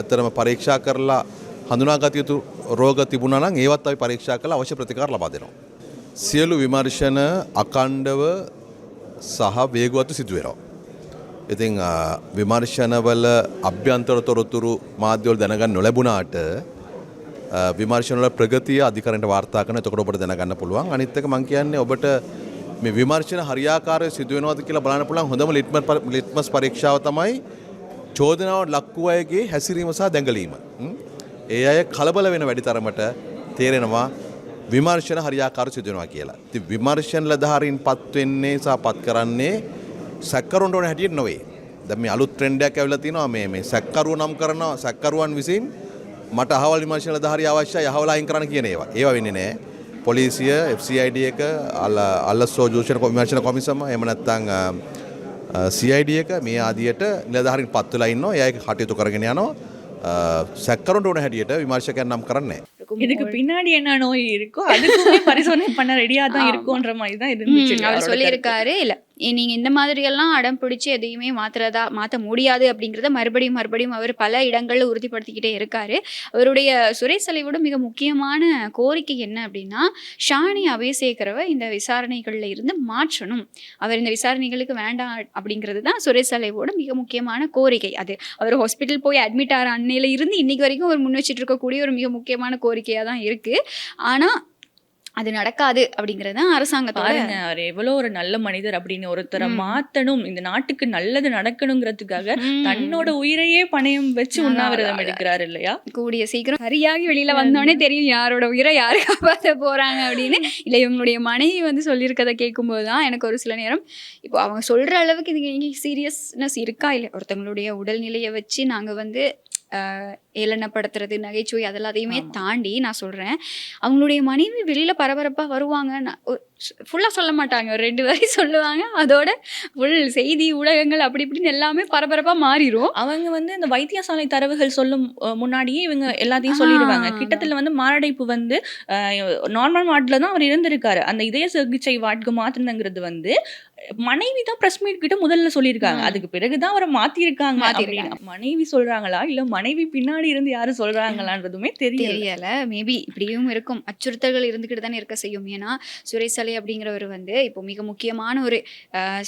අතරම පරීක්ෂා කරලා හඳුනාගත යුතු රෝග තිබුණා නම් ඒවත් අපි පරීක්ෂා කරලා අවශ්‍ය ප්‍රතිකාර ලබා දෙනවා. සියලු විමර්ශන අකණ්ඩව සහ වේගවත්ව සිදු වෙනවා. ඉතින් විමර්ශනවල අභ්‍යන්තර තොරතුරු මාධ්‍යවල දැනගන්න නොලැබුණාට විමර්ශනවල ප්‍රගතිය අධිකරණයට වාර්තා කරන එතකොට ඔබට දැනගන්න පුළුවන්. අනිත් එක මම කියන්නේ ඔබට මේ විමර්ශන හරියාකාරව සිදු වෙනවද කියලා බලන්න පුළුවන් හොඳම ලිට්මස් පරීක්ෂාව තමයි චෝදනාවට ලක් වූ අයගේ හැසිරීම සහ දැඟලීම. ඒ අය කලබල වෙන වැඩි තරමට තේරෙනවා විමර්ශන හරියාකාරව සිදු වෙනවා කියලා. ඉතින් විමර්ශන ලදාරින් පත් වෙන්නේ සහ පත් කරන්නේ සැකකරුවන්ට ඕන හැටියට නෙවෙයි. දැන් මේ අලුත් ට්‍රෙන්ඩ් එකක් ඇවිල්ලා තිනවා මේ සැකකරුව නම් කරනවා, සැකකරුවන් විසින් මට අහවල් විමර්ශන ලදාරිය අවශ්‍යයි, අහවල් අයින් කරන්න කියන ඒවා. ඒවා වෙන්නේ නැහැ. පොලිසිය, FCID එක, අල්ලස්සෝ දූෂණ විමර්ශන කොමිසම, එහෙම නැත්නම් CID එක මේ ආදියට නිලධාරීන් පත් වෙලා ඉන්නවා. ඒ අය කටයුතු කරගෙන යනවා. සැකකරුවන්ට ඕන හැටියට විමර්ශකයන් නම් කරන්නේ නැහැ. இதுக்கு பின்னாடி என்ன நோய் இருக்கோ அதுக்குமே பரிசோதனை பண்ண ரெடியா தான் இருக்கும்ன்ற மாதிரி தான் இருந்துச்சு. அவர் சொல்லியிருக்காரு, இல்ல நீங்க இந்த மாதிரி எல்லாம் அடம் பிடிச்சி எதையுமே மாற்ற முடியாது அப்படிங்கிறத மறுபடியும் அவர் பல இடங்கள்ல உறுதிப்படுத்திக்கிட்டே இருக்காரு. அவருடைய சுரேஷ் சலைவோட மிக முக்கியமான கோரிக்கை என்ன அப்படின்னா, ஷானி அபேசேகரவை இந்த விசாரணைகள்ல இருந்து மாற்றணும், அவர் இந்த விசாரணைகளுக்கு வேண்டாம் அப்படிங்கிறது தான் சுரேஷ் சலைவோட மிக முக்கியமான கோரிக்கை. அது அவர் ஹாஸ்பிட்டல் போய் அட்மிட் ஆகிற அன்னையில இருந்து இன்னைக்கு வரைக்கும் அவர் முன் வச்சுட்டு இருக்கக்கூடிய ஒரு மிக முக்கியமான கோரிக்கையா தான் இருக்கு. ஆனா அது நடக்காது அப்படிங்கிறது தான் அரசாங்கத்தோட. அவர் எவ்வளோ ஒரு நல்ல மனிதர் அப்படின்னு, ஒருத்தரை மாத்தணும், இந்த நாட்டுக்கு நல்லது நடக்கணுங்கிறதுக்காக தன்னோட உயிரையே பணயம் வச்சு உண்ணாவிரதம் எடுக்கிறாரு இல்லையா. கூடிய சீக்கிரம் சரியாகி வெளியில வந்தோடனே தெரியும் யாரோட உயிரை யாரு காப்பாற்ற போறாங்க அப்படின்னு. இல்லை, இவங்களுடைய மனைவி வந்து சொல்லியிருக்கதை கேட்கும்போது தான் எனக்கு ஒரு சில நேரம் இப்போ அவங்க சொல்ற அளவுக்கு இது சீரியஸ்னஸ் இருக்கா இல்லை, ஒருத்தவங்களுடைய உடல்நிலையை வச்சு நாங்க வந்து ஏளனப்படுத்துறது, நகைச்சுவை அதெல்லாத்தையுமே தாண்டி நான் சொல்கிறேன், அவங்களுடைய மனைவி வெளியில் பரபரப்பாக வருவாங்க, ஃபுல்லாக சொல்ல மாட்டாங்க, ஒரு 2 வரை சொல்லுவாங்க, அதோட ஃபுல் செய்தி ஊடகங்கள் அப்படி இப்படின்னு எல்லாமே பரபரப்பாக மாறிடும். அவங்க வந்து இந்த வைத்தியசாலை தரவுகள் சொல்லும் முன்னாடியே இவங்க எல்லாத்தையும் சொல்லிடுவாங்க. கிட்டத்தில் வந்து மாரடைப்பு வந்து நார்மல் வார்டில் தான் அவர் இருந்திருக்காரு, அந்த இதய சிகிச்சை வார்டுக்கு மாற்றினங்கிறது வந்து மனைவி தான் பிரஸ் மீட் கிட்ட முதல்ல சொல்லியிருக்காங்க. அதுக்கு பிறகுதான் அவரை மாத்திருக்காங்க. மனைவி சொல்றாங்களா இல்ல மனைவி பின்னாடி இருந்து யாரும் சொல்றாங்களான்றதுமே தெரியல. மேபி இப்படியும் இருக்கும், அச்சுறுத்தல்கள் இருந்துகிட்டு தானே இருக்க செய்யும். ஏன்னா சுரேஷ் சலை அப்படிங்கிறவர் வந்து இப்போ மிக முக்கியமான ஒரு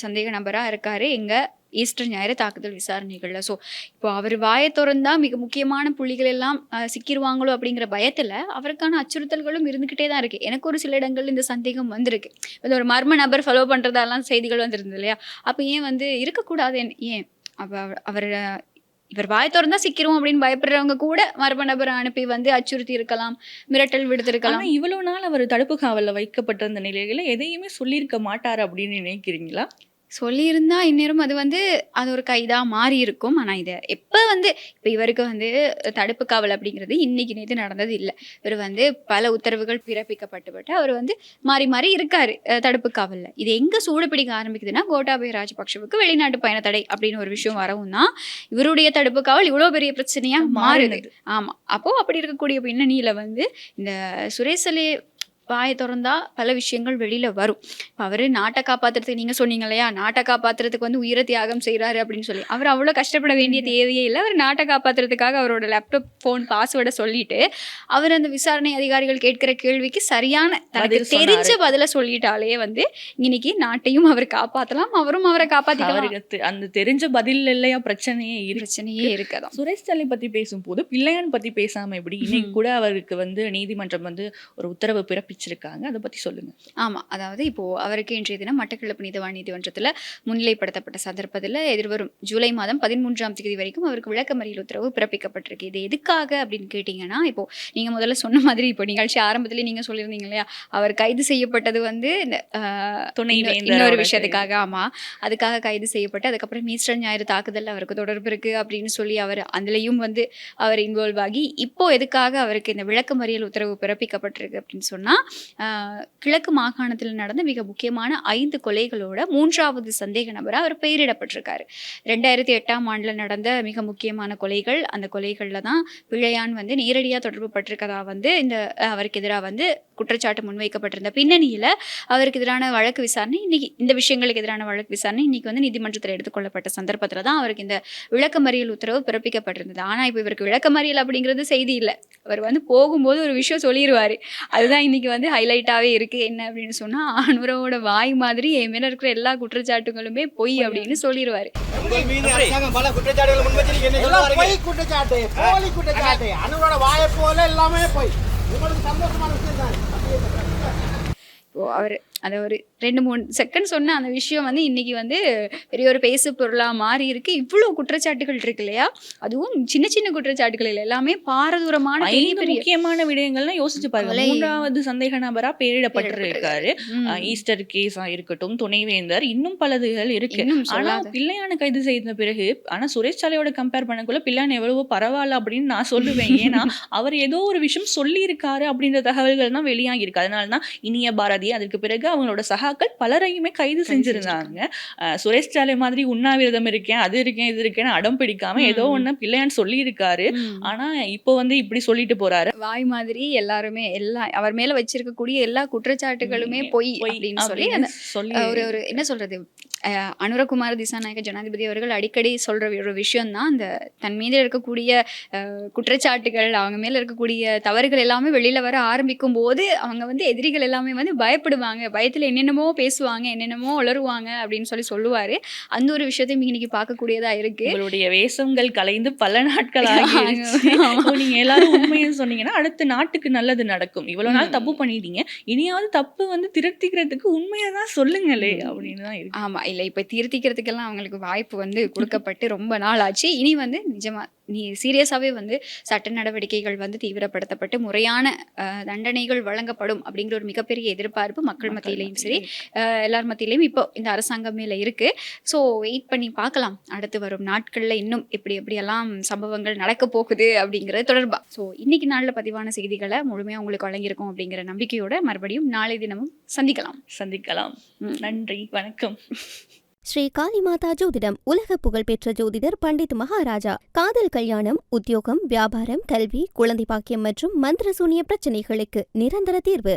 சந்தேக நபரா இருக்காரு எங்க ஈஸ்டர் ஞாயிறு தாக்குதல் விசாரணைகள்ல. ஸோ இப்போ அவர் வாயை திறந்தா மிக முக்கியமான புள்ளிகள் எல்லாம் சிக்கிடுவாங்களோ அப்படிங்கிற பயத்துல அவருக்கான அச்சுறுத்தல்களும் இருந்துகிட்டே தான் இருக்கு. எனக்கு ஒரு சில இடங்கள் இந்த சந்தேகம் வந்திருக்கு, இது ஒரு மர்ம நபர் ஃபாலோ பண்றதெல்லாம் செய்திகள் வந்திருந்தது இல்லையா. அப்போ ஏன் வந்து இருக்கக்கூடாது, ஏன் அவர் இவர் வாய் திறந்தா சிக்கிறோம் அப்படின்னு பயப்படுறவங்க கூட மர்ம நபரை அனுப்பி வந்து அச்சுறுத்தி இருக்கலாம், மிரட்டல் விடுத்திருக்கலாம். இவ்வளவு நாள் அவர் தடுப்பு காவலில் வைக்கப்பட்டிருந்த நிலையில எதையுமே சொல்லியிருக்க மாட்டார் அப்படின்னு நினைக்கிறீங்களா? சொல்லியிருந்தா இந்நேரம் அது வந்து அது ஒரு கைதாக மாறி இருக்கும். ஆனால் இதை எப்போ வந்து இப்போ இவருக்கு வந்து தடுப்பு காவல் அப்படிங்கிறது இன்னைக்கு நேற்று நடந்தது இல்லை. இவர் வந்து பல உத்தரவுகள் பிறப்பிக்கப்பட்டு அவர் வந்து மாறி இருக்காரு தடுப்பு காவலில். இது எங்கே சூடு பிடிக்க ஆரம்பிக்குதுன்னா, கோட்டாபய ராஜபக்ஷவுக்கு வெளிநாட்டு பயண தடை அப்படின்னு ஒரு விஷயம் வரவும் தான் இவருடைய தடுப்பு காவல் இவ்வளோ பெரிய பிரச்சனையாக மாறுது. ஆமாம், அப்போது அப்படி இருக்கக்கூடிய பின்னணியில் வந்து இந்த சுரேஷ் சலை வாயை திறந்தா பல விஷயங்கள் வெளியில வரும். இப்ப அவரு நாட்டை காப்பாத்துறதுக்கு நீங்க சொன்னீங்க இல்லையா, நாட்டை காப்பாத்துறதுக்கு வந்து உயிரை தியாகம் செய்யறாரு அப்படின்னு சொல்லி, அவர் அவ்வளவு கஷ்டப்பட வேண்டிய தேவையே இல்லை. அவர் நாட்டை காப்பாத்துறதுக்காக அவரோட லேப்டாப் போன் பாஸ்வேர்டை சொல்லிட்டு அவர் அந்த விசாரணை அதிகாரிகள் கேட்கிற கேள்விக்கு சரியான தனக்கு தெரிஞ்ச பதில சொல்லிட்டாலே வந்து இன்னைக்கு நாட்டையும் அவர் காப்பாத்தலாம், அவரும் அவரை காப்பாத்திக்கலாம். அவருக்கு அந்த தெரிஞ்ச பதில் இல்லையா பிரச்சனையே இருக்கதான். சுரேஷ் சாலை பத்தி பேசும்போது பிள்ளையான் பத்தி பேசாம எப்படி? இன்னைக்கு கூட அவருக்கு வந்து நீதிமன்றம் வந்து ஒரு உத்தரவு பிறப்பிச்சிருக்காங்க, அதை பத்தி சொல்லுங்க. ஆமா, அதாவது இப்போ அவருக்கு இன்றைய தினம் மட்டக்களப்பு நீதிவான் நீதிமன்றத்துல முன்னிலைப்படுத்தப்பட்ட சந்தர்ப்பத்தில் எதிர்வரும் ஜூலை மாதம் 13ஆம் தேதி வரைக்கும் அவருக்கு விளக்கமறியல் உத்தரவு பிறப்பிக்கப்பட்டிருக்கு. இது எதுக்காக அப்படின்னு கேட்டீங்கன்னா, இப்போ நீங்க முதல்ல சொன்ன மாதிரி இப்போ நிகழ்ச்சி ஆரம்பத்திலே நீங்க சொல்லியிருந்தீங்க இல்லையா, அவர் கைது செய்யப்பட்டது வந்து இன்னொரு விஷயத்துக்காக. ஆமா, அதுக்காக கைது செய்யப்பட்டு அதுக்கப்புறம் ஈஸ்டர் ஞாயிறு தாக்குதல் அவருக்கு தொடர்பு இருக்கு அப்படின்னு சொல்லி அவர் அதுலயும் வந்து அவர் இன்வால்வ் ஆகி இப்போ எதுக்காக அவருக்கு இந்த விளக்கமறியல் உத்தரவு பிறப்பிக்கப்பட்டிருக்கு அப்படின்னு சொன்னா, கிழக்கு மாகாணத்தில் நடந்த மிக முக்கியமான 5 கொலைகளோட 3வது சந்தேக நபராக அவர் பெயரிடப்பட்டிருக்காரு. 2008ஆம் ஆண்டுல நடந்த மிக முக்கியமான கொலைகள், அந்த கொலைகள்ல தான் பிள்ளையான் வந்து நேரடியாக தொடர்பு பட்டிருக்கதா வந்து இந்த அவருக்கு எதிராக வந்து குற்றச்சாட்டு முன்வைக்கப்பட்டிருந்த பின்னணியில அவருக்கு எதிரான வழக்கு விசாரணை இன்னைக்கு, இந்த விஷயங்களுக்கு எதிரான வழக்கு விசாரணை இன்னைக்கு வந்து நீதிமன்றத்தில் எடுத்துக்கொள்ளப்பட்ட சந்தர்ப்பத்தில் தான் அவருக்கு இந்த விளக்கமறியல் உத்தரவு பிறப்பிக்கப்பட்டிருந்தது. ஆனா இப்போ இவருக்கு விளக்கமறியல் அப்படிங்கிறது செய்தி இல்லை, அவர் வந்து போகும்போது ஒரு விஷயம் சொல்லிடுவாரு. அதுதான் இன்னைக்கு வந்து ஹைலைட்டாவே இருக்கு. என்ன அப்படின்னு சொன்னா, அனுராவோட வாய் மாதிரி என் மேல இருக்கிற எல்லா குற்றச்சாட்டுகளுமே பொய் அப்படின்னு சொல்லிடுவாரு. இப்போ அவர் அதை ஒரு 2-3 செகண்ட் சொன்ன அந்த விஷயம் வந்து இன்னைக்கு வந்து பெரிய ஒரு பேசு பொருளாக மாறி இருக்கு. இவ்வளோ குற்றச்சாட்டுகள் இருக்கு இல்லையா, அதுவும் சின்ன சின்ன குற்றச்சாட்டுகள் இல்லை, எல்லாமே பாரதூரமான முக்கியமான விடயங்கள்லாம் யோசிச்சு பாருங்க. 3வது சந்தேக நபரா பெயரிடப்பட்டிருக்காரு. ஈஸ்டர் கேஸா இருக்கட்டும், துணைவேந்தர், இன்னும் பலதுகள் இருக்கு. ஆனா பிள்ளையான கைது செய்த பிறகு, ஆனா சுரேஷ் சாலையோட கம்பேர் பண்ணக்குள்ள பிள்ளையான் எவ்வளவோ பரவாயில்ல அப்படின்னு நான் சொல்லுவேன். ஏன்னா அவர் ஏதோ ஒரு விஷயம் சொல்லி இருக்காரு அப்படின்ற தகவல்கள் தான் வெளியாகி இருக்கு. அதனாலதான் இனிய பாரதி, அதுக்கு பிறகு அவங்களோட சகாக்கள் பலரையுமே கைது செஞ்சிருந்தாங்க. சுரேஷ் சாலை மாதிரி உண்ணாவிரதம் இருக்கேன், அது இருக்கேன், இது இருக்கேன்னு அடம் பிடிக்காம ஏதோ ஒண்ணு பிள்ளையான் சொல்லி இருக்காரு. ஆனா இப்போ வந்து இப்படி சொல்லிட்டு போறாரு. வாய் மாதிரி எல்லாருமே அவர் மேல வச்சிருக்கக்கூடிய எல்லா குற்றச்சாட்டுகளுமே பொய் அப்படின்னு சொல்லி ஒரு என்ன சொல்றது, அனுரகுமார திசாநாயக்க ஜனாதிபதி அவர்கள் அடிக்கடி சொல்ற ஒரு விஷயம் தான், அந்த தன் மீது இருக்கக்கூடிய குற்றச்சாட்டுகள், அவங்க மேல இருக்கக்கூடிய தவறுகள் எல்லாமே வெளியில வர ஆரம்பிக்கும் போது அவங்க வந்து எதிரிகள் எல்லாமே வந்து பயப்படுவாங்க, பயத்துல என்னென்னமோ பேசுவாங்க, என்னென்னமோ உளருவாங்க அப்படின்னு சொல்லுவாரு. அந்த ஒரு விஷயத்தையும் இன்னைக்கு பார்க்கக்கூடியதா இருக்கு. உங்களுடைய வேஷங்கள் கலைந்து பல நாட்கள் ஆகிடுச்சு. நீங்க எல்லாரும் உண்மையை சொன்னீங்கன்னா அடுத்த நாட்டுக்கு நல்லது நடக்கும். இவ்வளவு நாள் தப்பு பண்ணிட்டீங்க, இனியாவது தப்பு வந்து திருத்திக்கிறதுக்கு உண்மையை தான் சொல்லுங்களே அப்படின்னு தான் இருக்கு. ஆமா, இல்லை இப்போ திருத்திக்கிறதுக்கெல்லாம் அவங்களுக்கு வாய்ப்பு வந்து கொடுக்கப்பட்டு ரொம்ப நாள் ஆச்சு. இனி வந்து நிஜமா சீரியஸாகவே வந்து சட்ட நடவடிக்கைகள் வந்து தீவிரப்படுத்தப்பட்டு முறையான தண்டனைகள் வழங்கப்படும் அப்படிங்கிற ஒரு மிகப்பெரிய எதிர்பார்ப்பு மக்கள் மத்தியிலையும் சரி எல்லார் மத்தியிலையும் இப்போ இந்த அரசாங்கம் மேல இருக்கு. ஸோ வெயிட் பண்ணி பார்க்கலாம் அடுத்து வரும் நாட்களில் இன்னும் எப்படியெல்லாம் சம்பவங்கள் நடக்க போகுது அப்படிங்கிறது தொடர்பாக. ஸோ இன்னைக்கு நாளில் பதிவான செய்திகளை முழுமையாக உங்களுக்கு வழங்கியிருக்கோம் அப்படிங்கிற நம்பிக்கையோட மறுபடியும் நாளை தினமும் சந்திக்கலாம். நன்றி, வணக்கம். ஸ்ரீ காளிமாதா ஜோதிடம் உலக புகழ்பெற்ற ஜோதிடர் பண்டித் மகாராஜா. காதல், கல்யாணம், உத்தியோகம், வியாபாரம், கல்வி, குழந்தை பாக்கியம் மற்றும் மந்திர சூனிய பிரச்சனைகளுக்கு நிரந்தர தீர்வு.